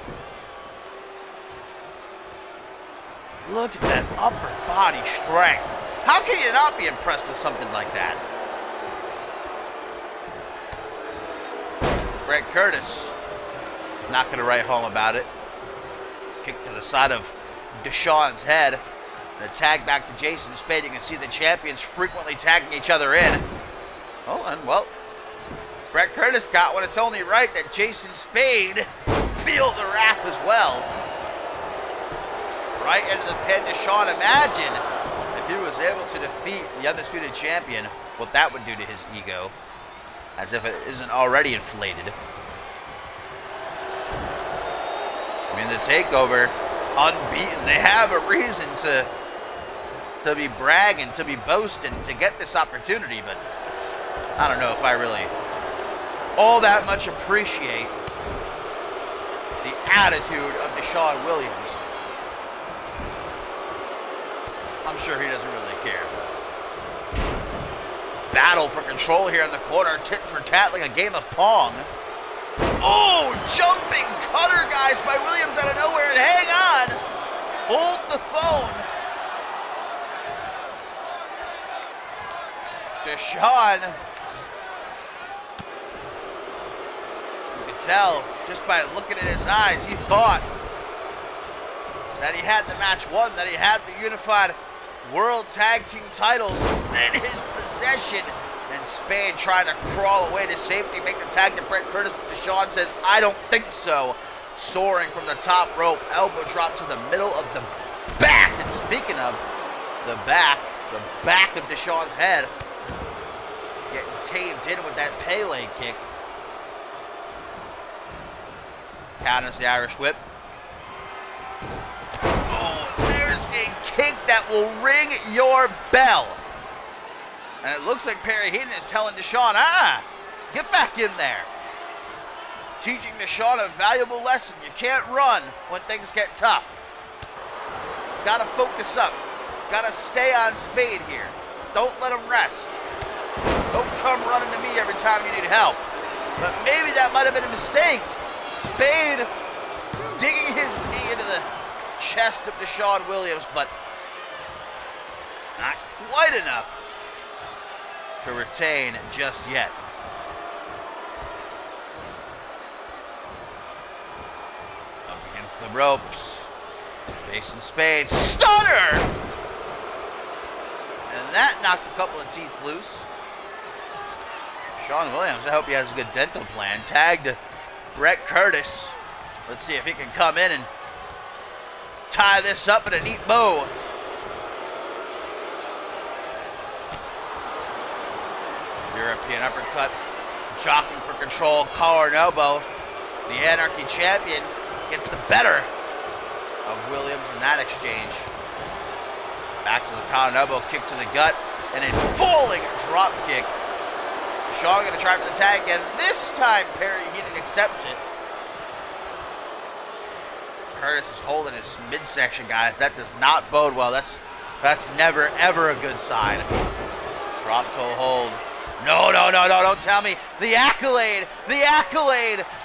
Look at that upper body strength. How can you not be impressed with something like that? Brett Curtis not going to write home about it. Kick to the side of Deshaun's head. And a tag back to Jason Spade. You can see the champions frequently tagging each other in. Oh, and well, Brett Curtis got one. It's only right that Jason Spade feel the wrath as well. Right into the pin. Deshaun, imagine if he was able to defeat the undisputed champion, what that would do to his ego. As if it isn't already inflated. I mean, the TakeOver, unbeaten. They have a reason to be bragging, to be boasting, to get this opportunity, but I don't know if I really all that much appreciate the attitude of Deshaun Williams. I'm sure he doesn't really care. Battle for control here in the corner, tit for tat like a game of Pong. Oh, jumping cutter, guys, by Williams out of nowhere, and hang on. Hold the phone. Deshaun, you can tell just by looking at his eyes, he thought that he had the match won, that he had the Unified World Tag Team titles in his possession. And Spade trying to crawl away to safety, make the tag to Brett Curtis, but Deshaun says, I don't think so. Soaring from the top rope, elbow drop to the middle of the back. And speaking of the back of Deshaun's head getting caved in with that Pele kick. Counters the Irish whip. Oh, there's a kick that will ring your bell. And it looks like Perry Heenan is telling Deshaun, get back in there. Teaching Deshaun a valuable lesson. You can't run when things get tough. Gotta focus up. Gotta stay on Spade here. Don't let him rest. Don't come running to me every time you need help. But maybe that might have been a mistake. Spade digging his knee into the chest of Deshaun Williams, but not quite enough to retain just yet. Up against the ropes. Jason Spade. Stunner! And that knocked a couple of teeth loose. Deshaun Williams, I hope he has a good dental plan. Tagged Brett Curtis. Let's see if he can come in and tie this up in a neat bow. European uppercut, jockeying for control, collar and elbow. The Anarchy champion gets the better of Williams in that exchange. Back to the collar and elbow, kick to the gut, and a falling drop kick Shawn going to try for the tag again. This time, Perry Heenan accepts it. Curtis is holding his midsection, guys. That does not bode well. That's never, ever a good sign. Drop toe hold. No, don't tell me. The accolade.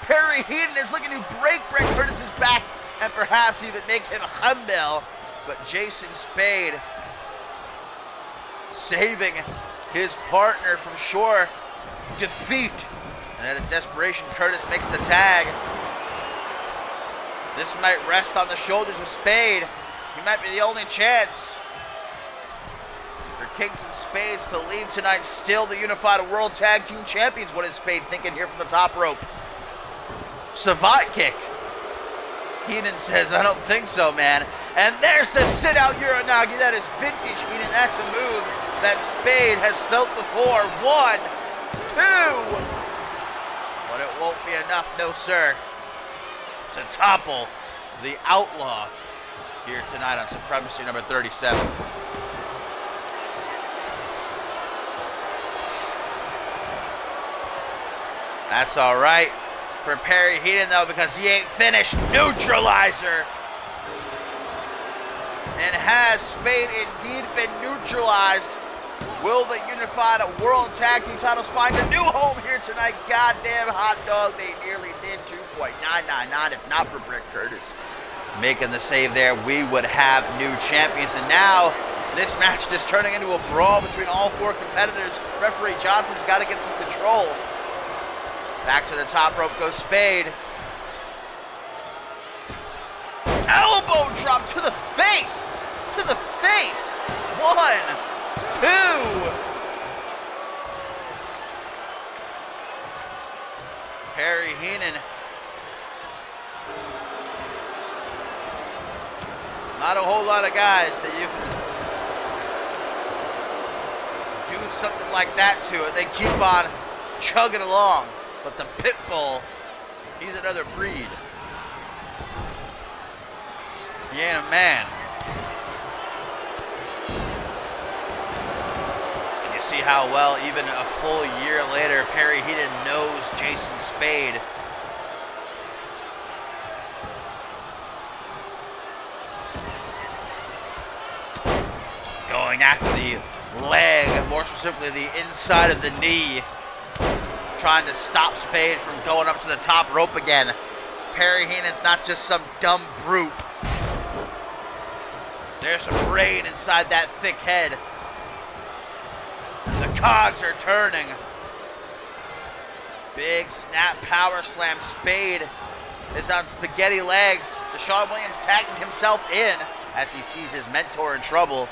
Perry Heenan is looking to break Brett Curtis's back and perhaps even make him humble. But Jason Spade saving his partner from sure defeat. And out of desperation, Curtis makes the tag. This might rest on the shoulders of Spade. He might be the only chance for Kingston Spades to leave tonight still the Unified World Tag Team Champions. What is Spade thinking here from the top rope? Savant kick. Heenan says, I don't think so, man. And there's the sit-out Uranagi. That is vintage Heenan. That's a move that Spade has felt before. 1, 2. But it won't be enough, no sir, to topple the Outlaw here tonight on Supremacy number 37. That's all right for Perry Heenan, though, because he ain't finished. Neutralizer. And has Spade indeed been neutralized? Will the Unified World Tag Team titles find a new home here tonight? Goddamn hot dog, they nearly did. 2.999 if not for Brett Curtis making the save there. We would have new champions. And now this match just turning into a brawl between all four competitors. Referee Johnson's got to get some control. Back to the top rope goes Spade. Elbow drop to the face. To the face. 1, 2. Perry Heenan. Not a whole lot of guys that you can do something like that to it. They keep on chugging along. But the Pitbull, he's another breed. He ain't a man. And you see how well, even a full year later, Perry Heenan knows Jason Spade. Going after the leg, more specifically the inside of the knee. Trying to stop Spade from going up to the top rope again. Perry Heenan's not just some dumb brute. There's a brain inside that thick head. The cogs are turning. Big snap power slam. Spade is on spaghetti legs. Deshaun Williams tagging himself in as he sees his mentor in trouble.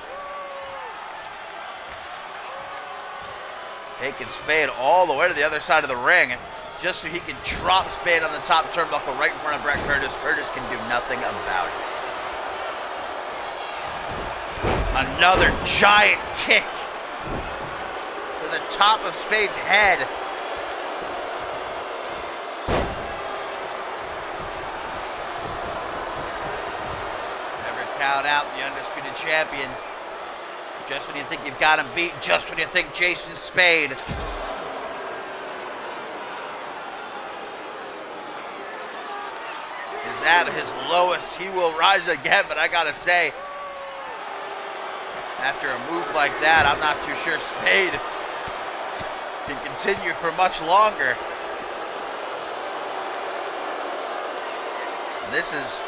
Taking Spade all the way to the other side of the ring just so he can drop Spade on the top turnbuckle right in front of Brett Curtis. Curtis can do nothing about it. Another giant kick to the top of Spade's head. Never count out the undisputed champion. Just when you think you've got him beat, just when you think Jason Spade is at his lowest, he will rise again. But I gotta say, after a move like that, I'm not too sure Spade can continue for much longer. This is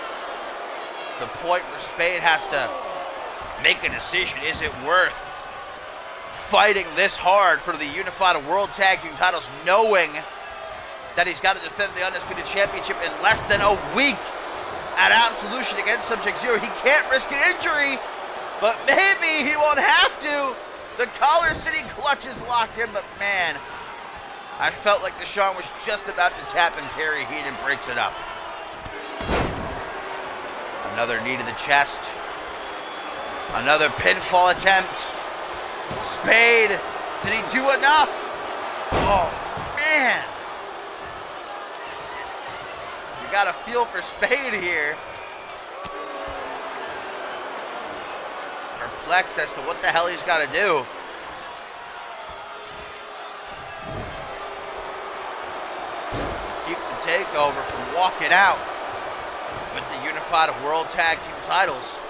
the point where Spade has to make a decision. Is it worth fighting this hard for the Unified World Tag Team titles, knowing that he's got to defend the Undisputed Championship in less than a week at Absolution against Subject Zero? He can't risk an injury, but maybe he won't have to. The Collar City clutch is locked in, but man, I felt like Deshaun was just about to tap and Perry Heenan breaks it up. Another knee to the chest. Another pinfall attempt. Spade, did he do enough? Oh, man. You got a feel for Spade here. Perplexed as to what the hell he's got to do. TakeOver from walking out with the Unified World Tag Team titles.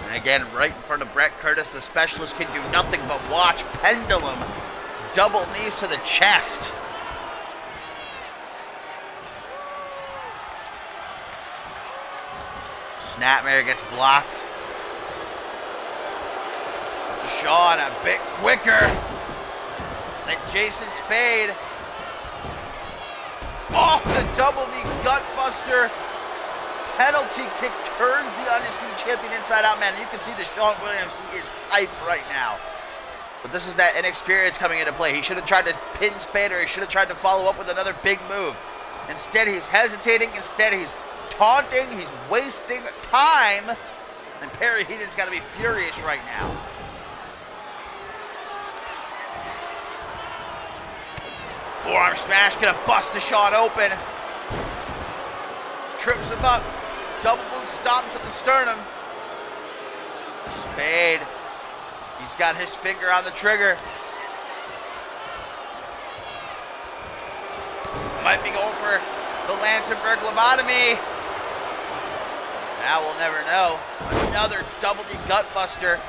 And again, right in front of Bret Curtis, the Specialist can do nothing but watch. Pendulum, double knees to the chest. Snapmare gets blocked. Deshaun a bit quicker than Jason Spade. Off the double knee gutbuster. Penalty kick turns the Undisputed Champion inside out, man. You can see Deshaun Williams, he is hype right now. But this is that inexperience coming into play. He should have tried to pin Spade, or he should have tried to follow up with another big move. Instead, he's hesitating. Instead, he's taunting. He's wasting time. And Perry Heaton's got to be furious right now. Forearm smash, gonna bust Deshaun open. Trips him up. Double boot stomp to the sternum. Spade. He's got his finger on the trigger. Might be going for the Lansenberg lobotomy. Now we'll never know. Another double knee gutbuster.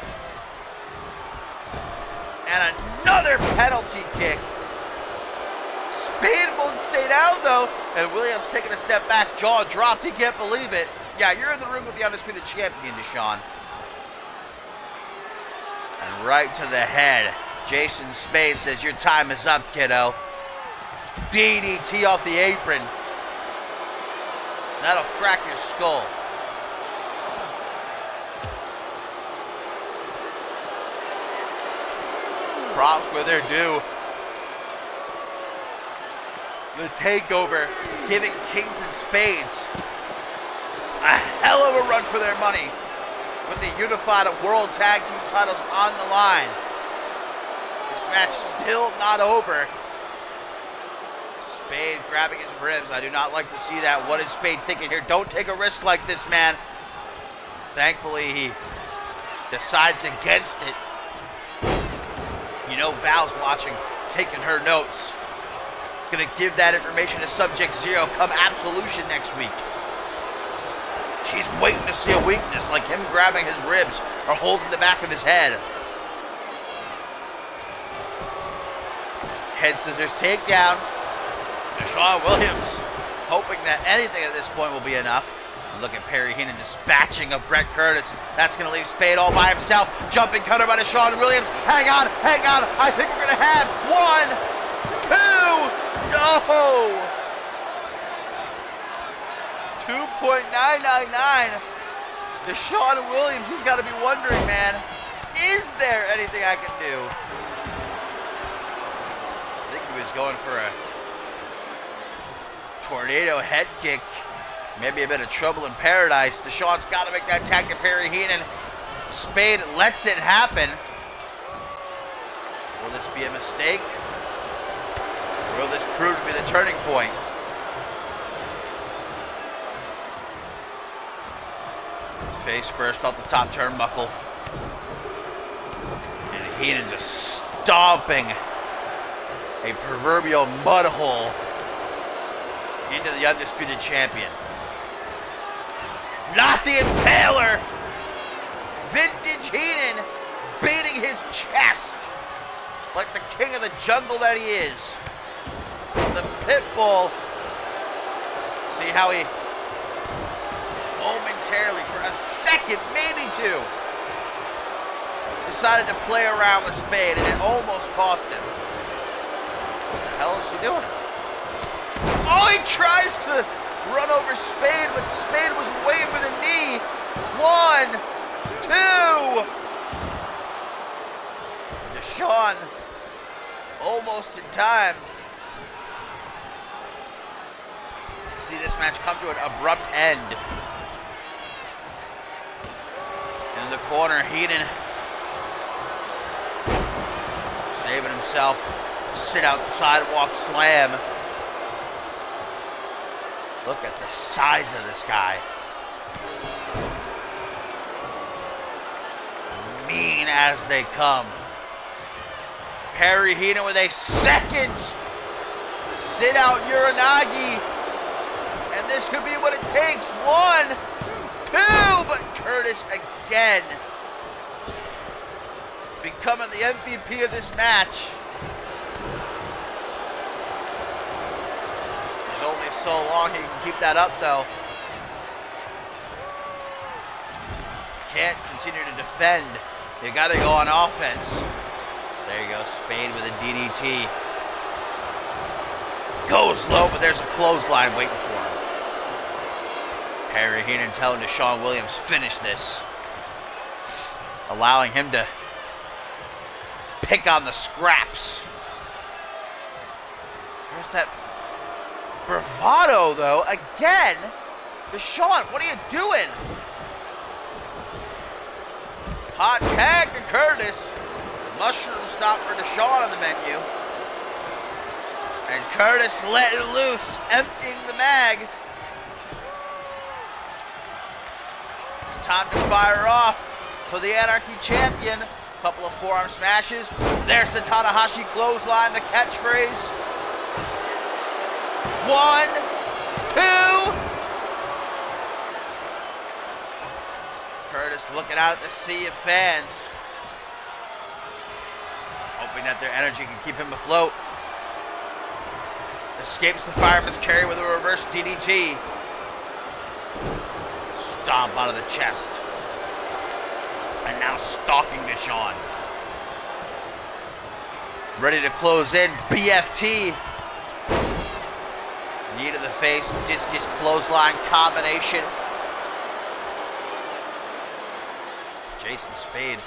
And another penalty kick. Spade won't stay down though, and Williams taking a step back, jaw dropped, he can't believe it. Yeah, you're in the ring with the Undisputed Champion, Deshaun. And right to the head, Jason Spade says, your time is up, kiddo. DDT off the apron. That'll crack your skull. Props where they're due. The TakeOver giving Kings and Spades a hell of a run for their money with the Unified World Tag Team titles on the line. This match still not over. Spade grabbing his ribs. I do not like to see that. What is Spade thinking here? Don't take a risk like this, man. Thankfully, he decides against it. You know, Val's watching, taking her notes. Gonna give that information to Subject Zero come Absolution next week. She's waiting to see a weakness like him grabbing his ribs or holding the back of his head. Head scissors takedown. Deshaun Williams hoping that anything at this point will be enough. Look at Perry Heenan dispatching of Bret Curtis. That's going to leave Spade all by himself. Jumping cutter by Deshaun Williams. Hang on, hang on. I think we're going to have 1, 2. No! 2.999. Deshaun Williams, he's got to be wondering, man, is there anything I can do? I think he was going for a tornado head kick. Maybe a bit of trouble in paradise. Deshaun's got to make that tag to Perry Heenan. Spade lets it happen. Will this be a mistake? Will this prove to be the turning point? Face first off the top turnbuckle. And Heenan just stomping a proverbial mud hole into the Undisputed Champion. Not the Impaler! Vintage Heenan beating his chest like the king of the jungle that he is. The Pitbull. See how he momentarily, for a second, maybe two, decided to play around with Spade, and it almost cost him. What the hell is he doing? Oh, he tries to run over Spade, but Spade was waiting for the knee. 1, 2. Deshaun almost in time to see this match come to an abrupt end. In the corner, Heenan saving himself. Sit out sidewalk slam. Look at the size of this guy. Mean as they come. Perry Heenan with a second sit out Uranagi. And this could be what it takes. 1, 2, but Curtis again becoming the MVP of this match. There's only so long he can keep that up, though. Can't continue to defend. You gotta go on offense. There you go, Spade with a DDT. Goes low, but there's a clothesline waiting for him. Perry Heenan telling Deshaun Williams, finish this. Allowing him to pick on the scraps. There's that bravado, though. Again, Deshaun, what are you doing? Hot tag to Curtis. Mushroom stop for Deshaun on the menu. And Curtis letting loose, emptying the mag. It's time to fire off for the Anarchy champion. Couple of forearm smashes. There's the Tanahashi clothesline, the catchphrase. 1, 2. Curtis looking out at the sea of fans. Hoping that their energy can keep him afloat. Escapes the fireman's carry with a reverse DDT. Stomp out of the chest. And now stalking Deshaun. Ready to close in. BFT. Knee to the face. Discus clothesline combination. Jason Spade,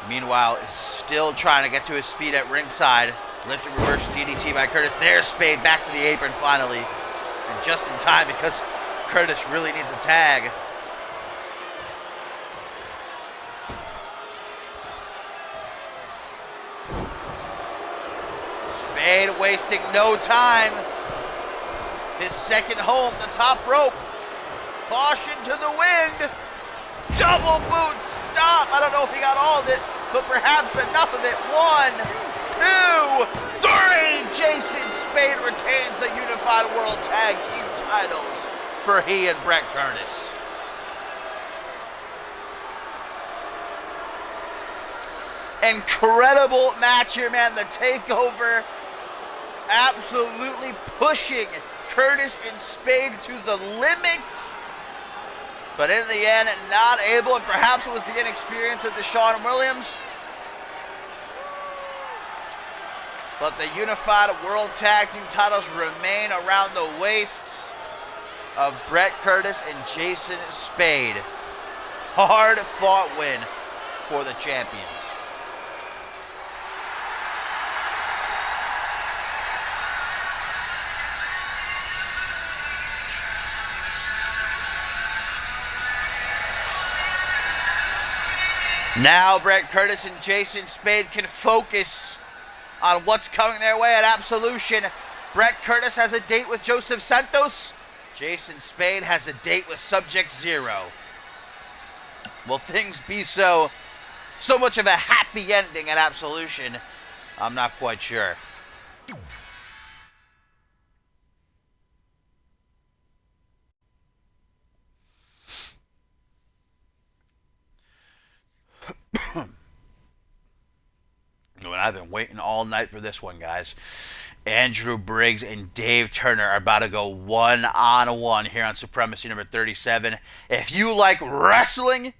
meanwhile, is still trying to get to his feet at ringside. Lifted reverse DDT by Curtis. There's Spade back to the apron finally. And just in time because Curtis really needs a tag. Spade wasting no time. His second home, the top rope. Caution to the wind. Double boot stop. I don't know if he got all of it, but perhaps enough of it. 1, 2, 3. Jason Spade retains the Unified World Tag Team titles for he and Brett Curtis. Incredible match here, man. The takeover absolutely pushing Curtis and Spade to the limit. But in the end, not able, and perhaps it was the inexperience of Deshaun Williams. But the Unified World Tag Team titles remain around the waists of Brett Curtis and Jason Spade. Hard-fought win for the champions. Now Brett Curtis and Jason Spade can focus on what's coming their way at Absolution. Brett Curtis has a date with Joseph Santos. Jason Spade has a date with Subject Zero. Will things be so much of a happy ending at Absolution? I'm not quite sure. I've been waiting all night for this one, guys. Andrew Briggs and Dave Turner are about to go one-on-one here on Supremacy number 37. If you like wrestling,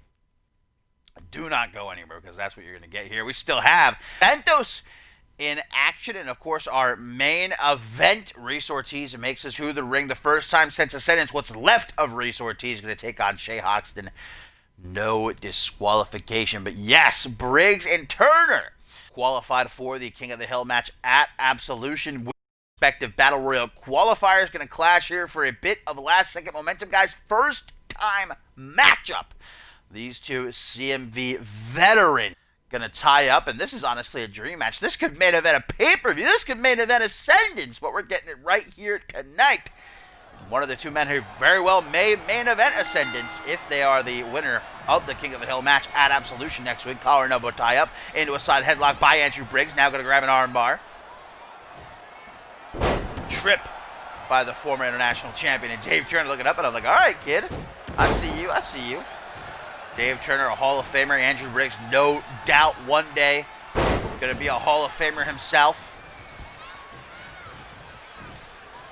do not go anywhere because that's what you're going to get here. We still have Santos in action, and of course our main event, Reese Ortiz, makes it through the ring the first time since Ascendance. What's left of Reese Ortiz is going to take on Shay Hoxton. No disqualification, but yes, Briggs and Turner qualified for the King of the Hill match at Absolution. With respective Battle Royal qualifiers, going to clash here for a bit of last-second momentum, guys. First-time matchup. These two CMV veterans going to tie up, and this is honestly a dream match. This could main event a pay-per-view. This could main event Ascendance, but we're getting it right here tonight. One of the two men who very well may main event Ascendance if they are the winner of the King of the Hill match at Absolution next week. Collar and elbow tie up into a side headlock by Andrew Briggs. Now going to grab an arm bar. trip by the former international champion. And Dave Turner looking up at him like, all right, kid, I see you, I see you. Dave Turner, a Hall of Famer. Andrew Briggs, no doubt one day going to be a Hall of Famer himself.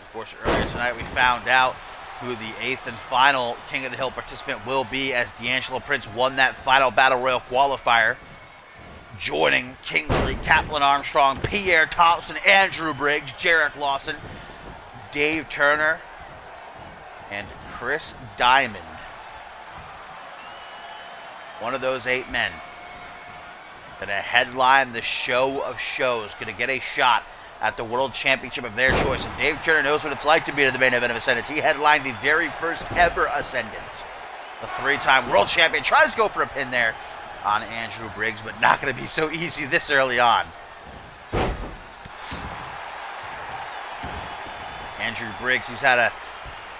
Of course, earlier tonight we found out who the 8th and final King of the Hill participant will be, as D'Angelo Prince won that final Battle Royal qualifier, joining Kingsley, Kaplan Armstrong, Pierre Thompson, Andrew Briggs, Jarek Lawson, Dave Turner, and Chris Diamond. One of those 8 men going to headline the show of shows, going to get a shot at the World Championship of their choice. And Dave Turner knows what it's like to be in the main event of Ascendance. He headlined the very first ever Ascendance. The 3-time World Champion tries to go for a pin there on Andrew Briggs, but not going to be so easy this early on. Andrew Briggs, he's had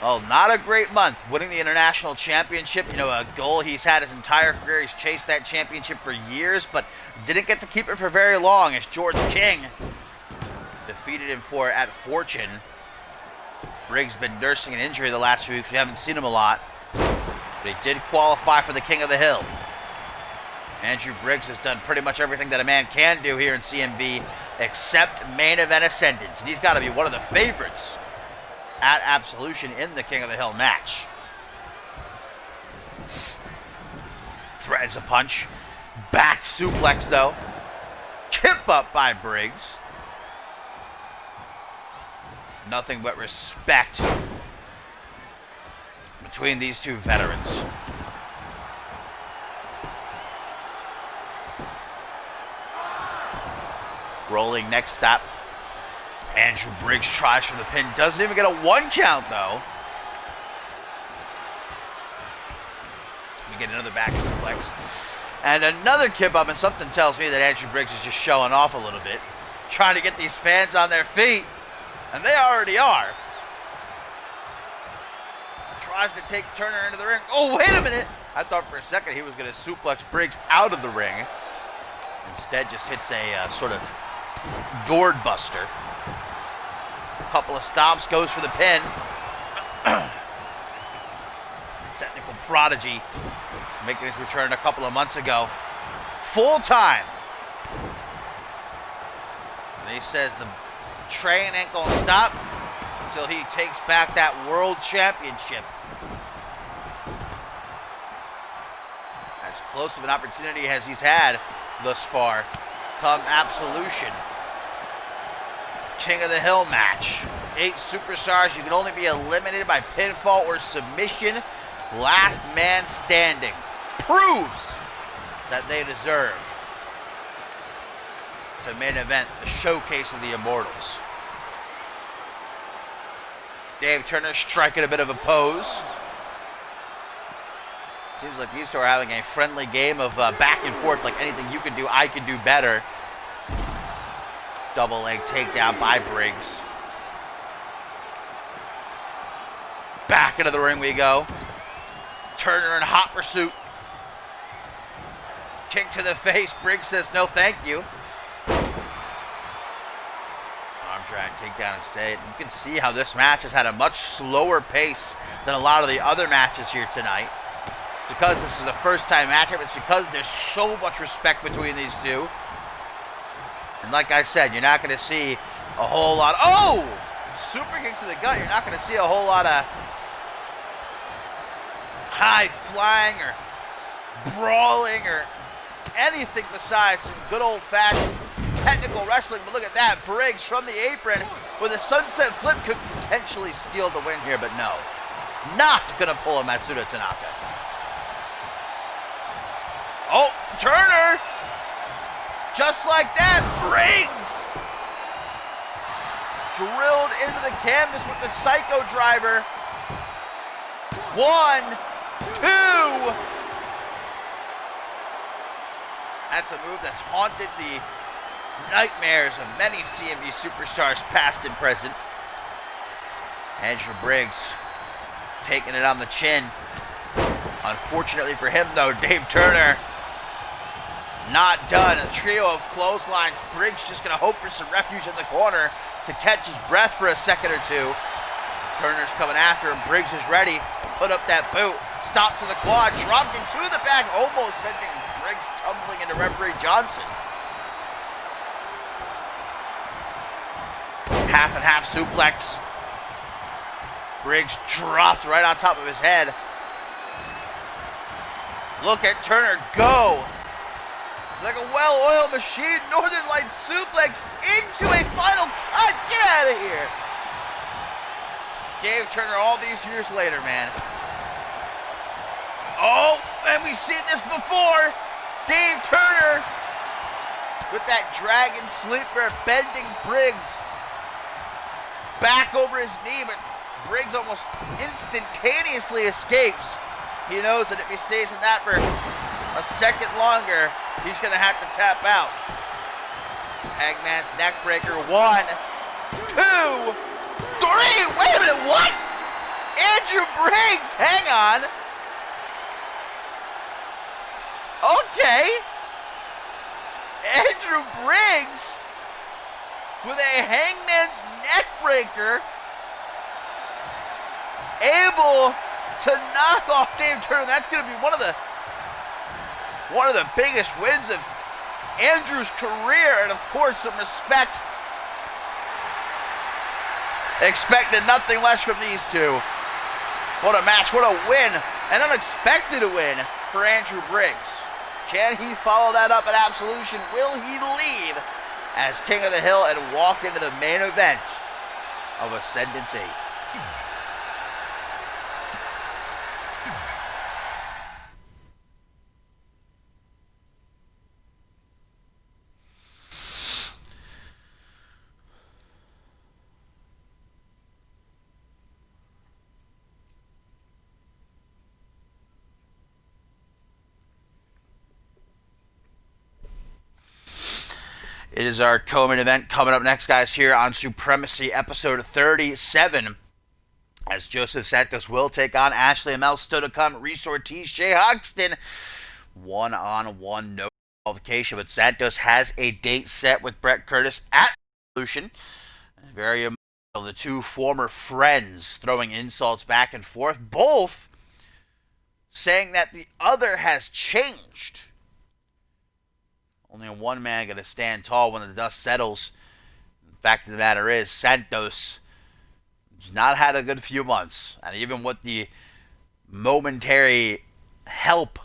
not a great month. Winning the International Championship, a goal he's had his entire career. He's chased that championship for years, but didn't get to keep it for very long as George King defeated him for it at Fortune. Briggs been nursing an injury the last few weeks. We haven't seen him a lot, but he did qualify for the King of the Hill. Andrew Briggs has done pretty much everything that a man can do here in CMV except main event Ascendance, and he's got to be one of the favorites at Absolution in the King of the Hill match. Threatens a punch. Back suplex, though. Kip up by Briggs. Nothing but respect between these two veterans. Rolling next stop. Andrew Briggs tries for the pin. Doesn't even get a 1 count, though. We get another back suplex. And another kip up, and something tells me that Andrew Briggs is just showing off a little bit. Trying to get these fans on their feet. And they already are. Tries to take Turner into the ring. Oh, wait a minute. I thought for a second he was going to suplex Briggs out of the ring. Instead, just hits a sort of gourd buster. A couple of stomps, goes for the pin. Technical prodigy, making his return a couple of months ago. Full time. And he says the train ain't gonna stop until he takes back that world championship. As close of an opportunity as he's had thus far come Absolution. King of the Hill match. 8 superstars. You can only be eliminated by pinfall or submission. Last man standing. Proves that they deserve the main event, the showcase of the Immortals. Dave Turner striking a bit of a pose. Seems like these two are having a friendly game of back and forth, like anything you can do, I can do better. Double leg takedown by Briggs. Back into the ring we go. Turner in hot pursuit. Kick to the face. Briggs says no thank you. Arm drag takedown instead. You can see how this match has had a much slower pace than a lot of the other matches here tonight. Because this is a first time matchup, it's because there's so much respect between these two. And like I said, you're not going to see a whole lot. Oh! Super kick to the gut. You're not going to see a whole lot of high flying or brawling or anything besides some good old fashioned technical wrestling. But look at that. Briggs from the apron with a sunset flip could potentially steal the win here, but no. Not going to pull a Matsuda Tanaka. Oh, Turner! Just like that, Briggs drilled into the canvas with the Psycho Driver. 1, 2. That's a move that's haunted the nightmares of many CMV superstars, past and present. Andrew Briggs taking it on the chin. Unfortunately for him, though, Dave Turner Not done. A trio of clotheslines. Briggs just going to hope for some refuge in the corner to catch his breath for a second or two. Turner's coming after him. Briggs is ready. Put up that boot. Stop to the quad. Dropped into the back. Almost sending Briggs tumbling into referee Johnson. Half and half suplex. Briggs dropped right on top of his head. Look at Turner go. Like a well-oiled machine, Northern Lights suplex into a final cut. Get out of here. Dave Turner all these years later, man. Oh, and we've seen this before. Dave Turner with that dragon sleeper bending Briggs back over his knee, but Briggs almost instantaneously escapes. He knows that if he stays in that for a second longer, he's going to have to tap out. Hangman's neckbreaker. 1, 2, 3. Wait a minute, what? Andrew Briggs, hang on. Okay. Andrew Briggs with a Hangman's neckbreaker, able to knock off Dave Turner. That's going to be one of the biggest wins of Andrew's career, and of course some respect. Expected nothing less from these two. What a match, what a win, an unexpected win for Andrew Briggs. Can he follow that up at Absolution? Will he leave as King of the Hill and walk into the main event of Ascendancy? It is our co-main event coming up next, guys, here on Supremacy, episode 37. As Joseph Santos will take on Ashley Amell, still to come, Reese Ortiz, Jay Hoxton. One-on-one, no qualification, but Santos has a date set with Brett Curtis at Revolution. Very emotional. The two former friends throwing insults back and forth, both saying that the other has changed. Only one man going to stand tall when the dust settles. The fact of the matter is, Santos has not had a good few months. And even with the momentary help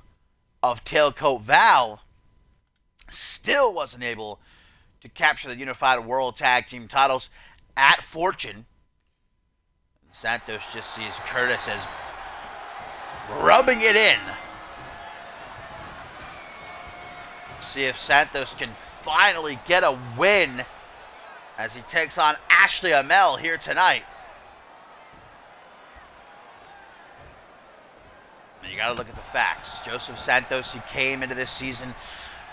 of Tailcoat Val, still wasn't able to capture the Unified World Tag Team titles at Fortune. Santos just sees Curtis as rubbing it in. See if Santos can finally get a win as he takes on Ashley Amell here tonight. And you got to look at the facts. Joseph Santos, he came into this season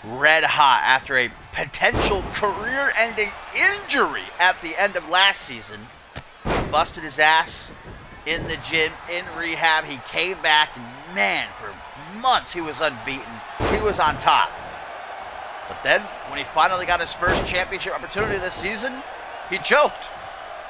red hot after a potential career-ending injury at the end of last season. Busted his ass in the gym, in rehab. He came back, and man, for months he was unbeaten. He was on top. But then, when he finally got his first championship opportunity this season, he choked.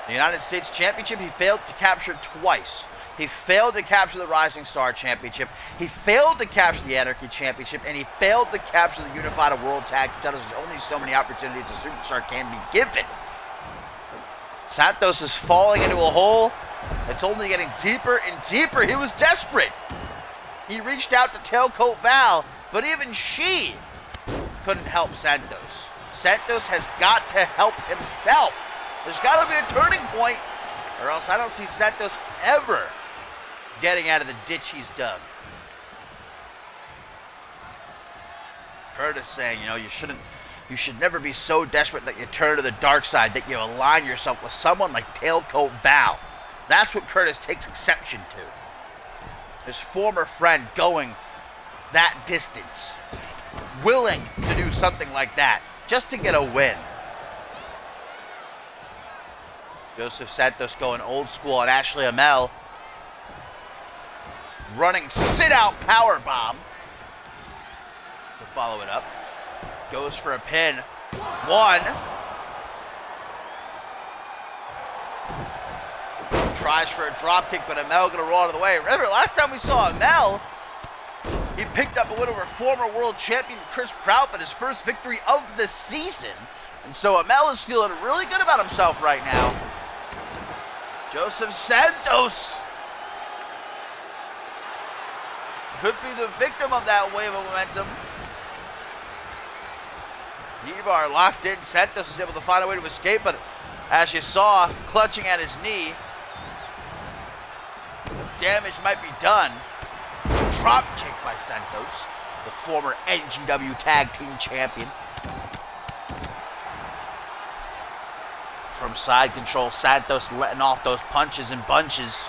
The United States Championship, he failed to capture twice. He failed to capture the Rising Star Championship. He failed to capture the Anarchy Championship. And he failed to capture the Unified World Tag titles. There's only so many opportunities a superstar can be given. Santos is falling into a hole. It's only getting deeper and deeper. He was desperate. He reached out to Tailcoat Val, but even she couldn't help Santos. Santos has got to help himself. There's got to be a turning point, or else I don't see Santos ever getting out of the ditch he's dug. Curtis saying, you should never be so desperate that you turn to the dark side, that you align yourself with someone like Tailcoat Val. That's what Curtis takes exception to. His former friend going that distance, willing to do something like that just to get a win. Joseph Santos going old school on Ashley Amell, running sit-out powerbomb to follow it up. Goes for a pin. 1. Tries for a drop kick, but Amel gonna roll out of the way. Remember, last time we saw Amel, he picked up a win over former world champion Chris Prout, but his first victory of the season. And so Amel is feeling really good about himself right now. Joseph Santos could be the victim of that wave of momentum. Ibar locked in. Santos is able to find a way to escape, but as you saw, clutching at his knee, damage might be done. Drop kick by Santos, the former NGW Tag Team Champion. From side control, Santos letting off those punches in bunches.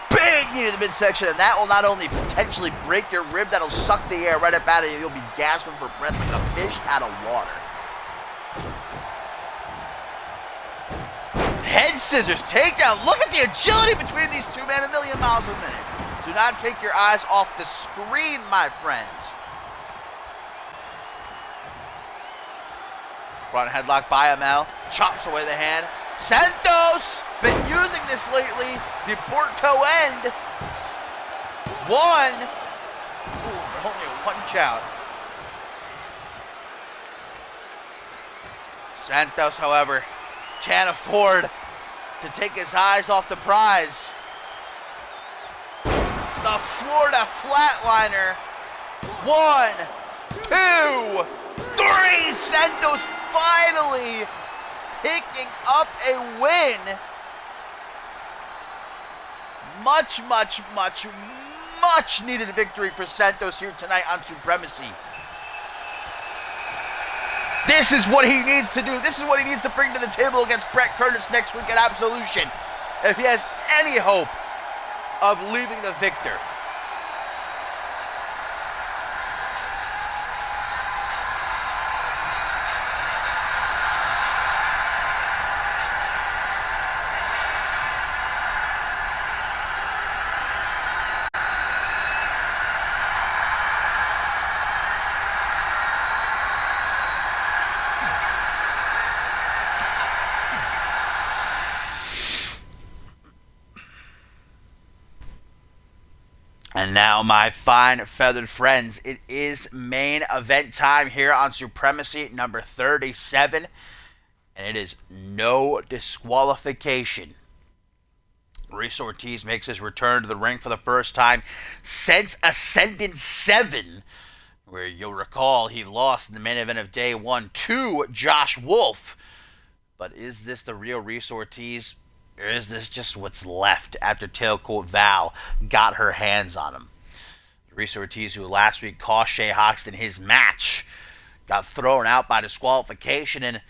Big knee to the midsection, and that will not only potentially break your rib, that'll suck the air right up out of you. You'll be gasping for breath like a fish out of water. Head scissors, takedown. Look at the agility between these two men, a million miles a minute. Do not take your eyes off the screen, my friends. Front headlock by Amel. Chops away the hand. Santos been using this lately. The Porto end. 1. Ooh, only a 1 count. Santos, however, can't afford to take his eyes off the prize. The Florida Flatliner. 1, 2, 3. Santos finally picking up a win. Much, much, much, much needed victory for Santos here tonight on Supremacy. This is what he needs to do. This is what he needs to bring to the table against Brett Curtis next week at Absolution, if he has any hope of leaving the victor. And now, my fine feathered friends, it is main event time here on Supremacy number 37, and it is no disqualification. Reese Ortiz makes his return to the ring for the first time since Ascendant 7, where you'll recall he lost in the main event of day 1 to Josh Wolf. But is this the real Reese Ortiz? Or is this just what's left after Tailcoat Val got her hands on him? Reese Ortiz, who last week cost Shay Hoxton his match, got thrown out by disqualification. And,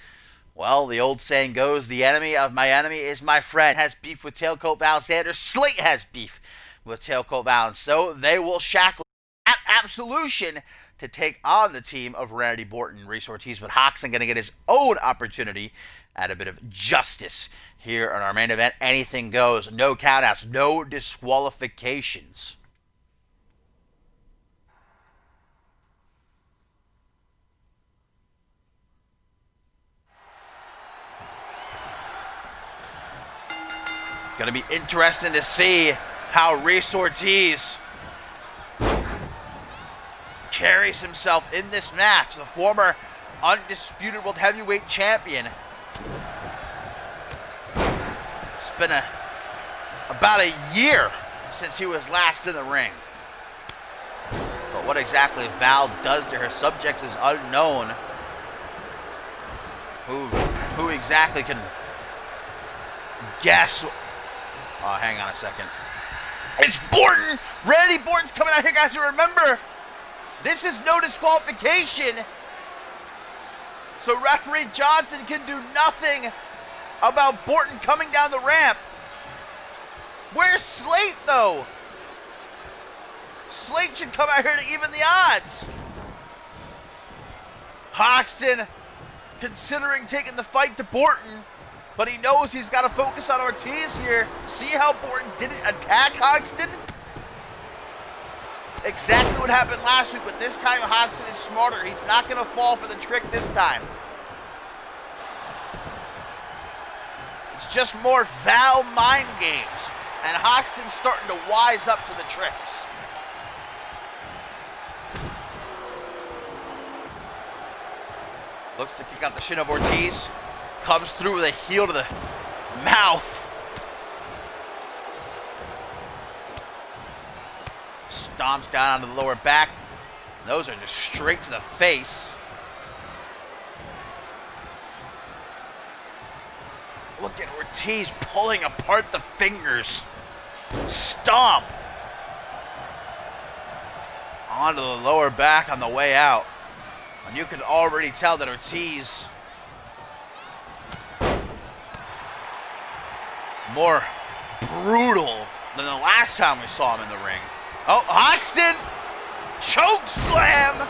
well, the old saying goes, the enemy of my enemy is my friend. Has beef with Tailcoat Val Sanders. Slate has beef with Tailcoat Val. And so they will shackle at Absolution to take on the team of Randy Borton and Reese Ortiz. But Hoxton going to get his own opportunity at a bit of justice here in our main event. Anything goes. No countouts. No disqualifications. Going to be interesting to see how Reese Ortiz carries himself in this match. The former undisputed world heavyweight champion. It's been about a year since he was last in the ring. But what exactly Val does to her subjects is unknown. Who exactly can guess? Oh, hang on a second. It's Borton! Randy Borton's coming out here, guys. And remember, this is no disqualification. So referee Johnson can do nothing about Borton coming down the ramp. Where's Slate, though? Slate should come out here to even the odds. Hoxton considering taking the fight to Borton, but he knows he's got to focus on Ortiz here. See how Borton didn't attack Hoxton? exactly what happened last week, but this time Hoxton is smarter. He's not going to fall for the trick this time. It's just more Val mind games, and Hoxton's starting to wise up to the tricks. Looks to kick out the shin of Ortiz. Comes through with a heel to the mouth. Stomps down onto the lower back. Those are just straight to the face. Look at Ortiz pulling apart the fingers. Stomp. Onto the lower back on the way out. And you can already tell that Ortiz more brutal than the last time we saw him in the ring. Oh, Hoxton! Choke slam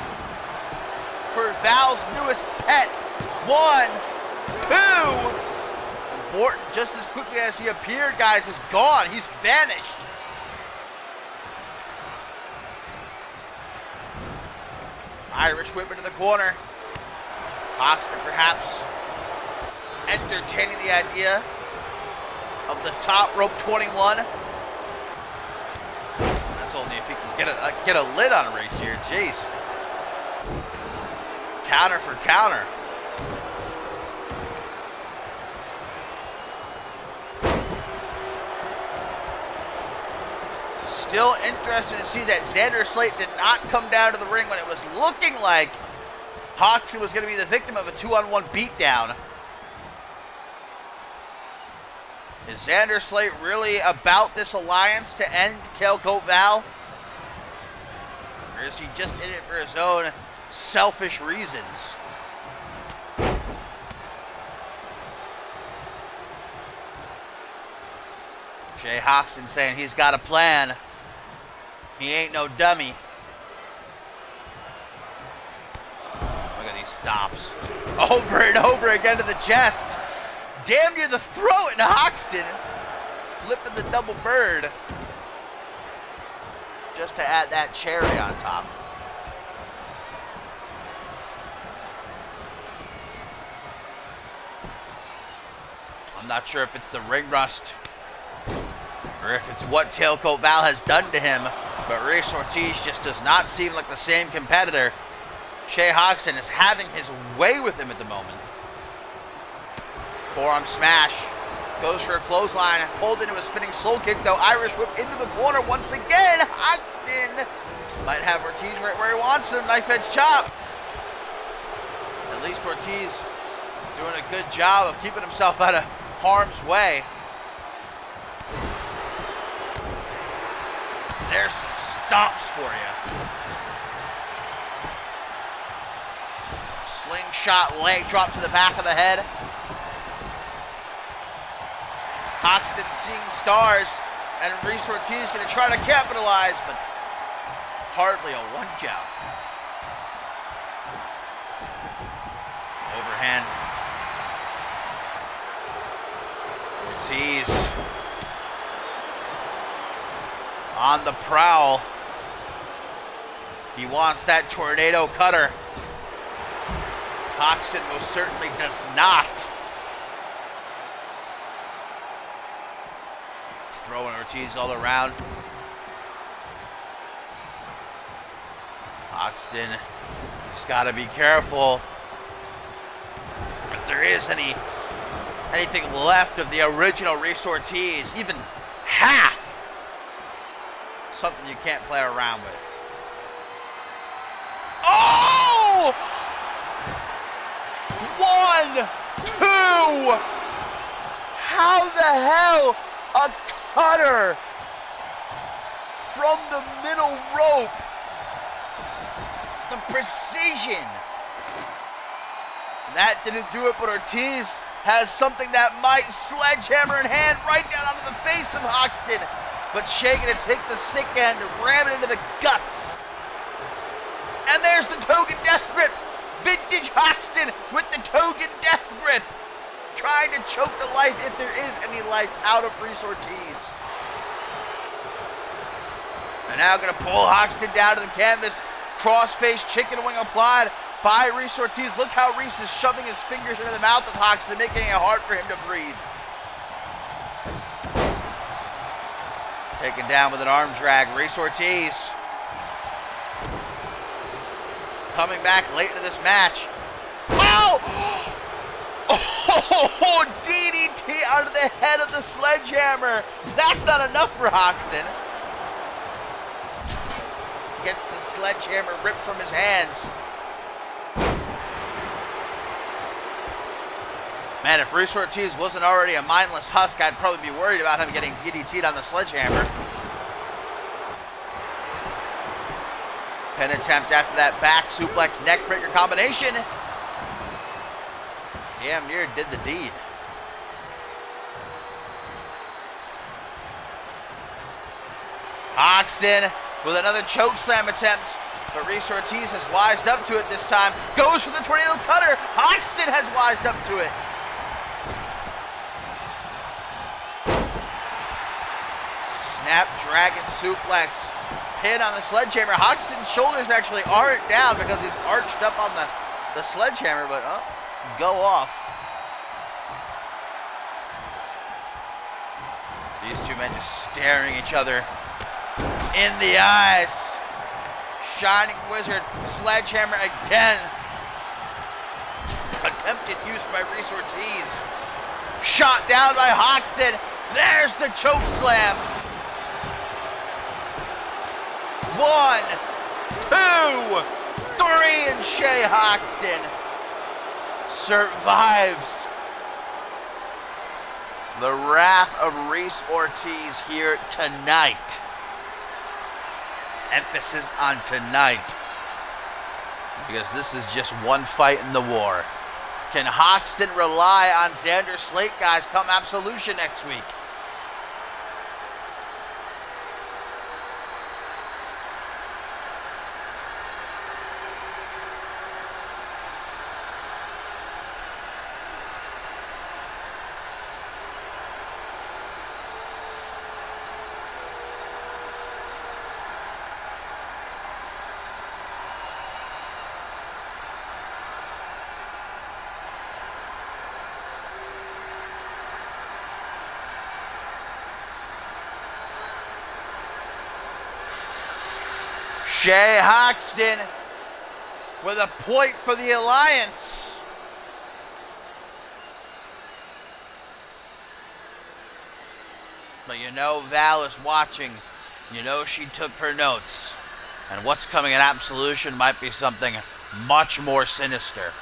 for Val's newest pet. 1, 2. Morton, just as quickly as he appeared, guys, is gone. He's vanished. Irish whip into the corner. Hoxton perhaps entertaining the idea of the top rope 21. That's only if he can get a lid on a race here. Jeez. Counter for counter. Still interesting to see that Xander Slate did not come down to the ring when it was looking like Hoxton was going to be the victim of a 2-on-1 beatdown. Is Xander Slate really about this alliance to end Tailcoat Val? Or is he just in it for his own selfish reasons? Jay Hoxton saying he's got a plan. He ain't no dummy. Look at these stops. Over and over again to the chest. Damn near the throat in Hoxton. Flipping the double bird. Just to add that cherry on top. I'm not sure if it's the ring rust or if it's what Tailcoat Val has done to him, but Reyes Ortiz just does not seem like the same competitor. Shea Hoxton is having his way with him at the moment. Forearm smash. Goes for a clothesline. Pulled into a spinning soul kick, though. Irish whip into the corner once again. Hoxton might have Ortiz right where he wants him. Knife edge chop. At least Ortiz doing a good job of keeping himself out of harm's way. There's some stomps for you. Slingshot leg drop to the back of the head. Hoxton seeing stars, and Reyes Ortiz going to try to capitalize, but hardly a one count. Overhand. Ortiz on the prowl. He wants that tornado cutter. Hoxton most certainly does not. Throwing Ortiz all around. Hoxton has got to be careful. If there is anything left of the original Reyes Ortiz, even half, something you can't play around with. Oh! 1, 2! How the hell? A cutter from the middle rope. The precision. That didn't do it, but Ortiz has something that might sledgehammer in hand right down onto the face of Hoxton. But Shea gonna take the stick end and ram it into the guts. And there's the Togan Death Grip. Vintage Hoxton with the Togan Death Grip. Trying to choke the life, if there is any life, out of Reyes Ortiz. And now going to pull Hoxton down to the canvas. Crossface chicken wing applied by Reese Ortiz. Look how Reese is shoving his fingers into the mouth of Hoxton, making it hard for him to breathe. Taken down with an arm drag. Reese Ortiz coming back late into this match. Oh! Oh! DDT out of the head of the sledgehammer. That's not enough for Hoxton. Gets the sledgehammer ripped from his hands. Man, if Reese Ortiz wasn't already a mindless husk, I'd probably be worried about him getting DDT'd on the sledgehammer. Pin attempt after that back suplex neckbreaker combination. Damn near did the deed. Hoxton with another choke slam attempt, but Reese Ortiz has wised up to it this time. Goes for the tornado cutter. Hoxton has wised up to it. Snapdragon suplex. Pin on the sledgehammer. Hoxton's shoulders actually aren't down because he's arched up on the sledgehammer, but go off. These two men just staring each other in the eyes. Shining Wizard, sledgehammer again. Attempted use by Reese Ortiz. Shot down by Hoxton. There's the choke slam. 1, 2, 3, and Shay Hoxton survives the wrath of Reese Ortiz here tonight. Emphasis on tonight, because this is just one fight in the war. Can Hoxton rely on Xander Slate, guys, come Absolution next week? Shay Hoxton with a point for the Alliance. But you know Val is watching. You know she took her notes. And what's coming at Absolution might be something much more sinister.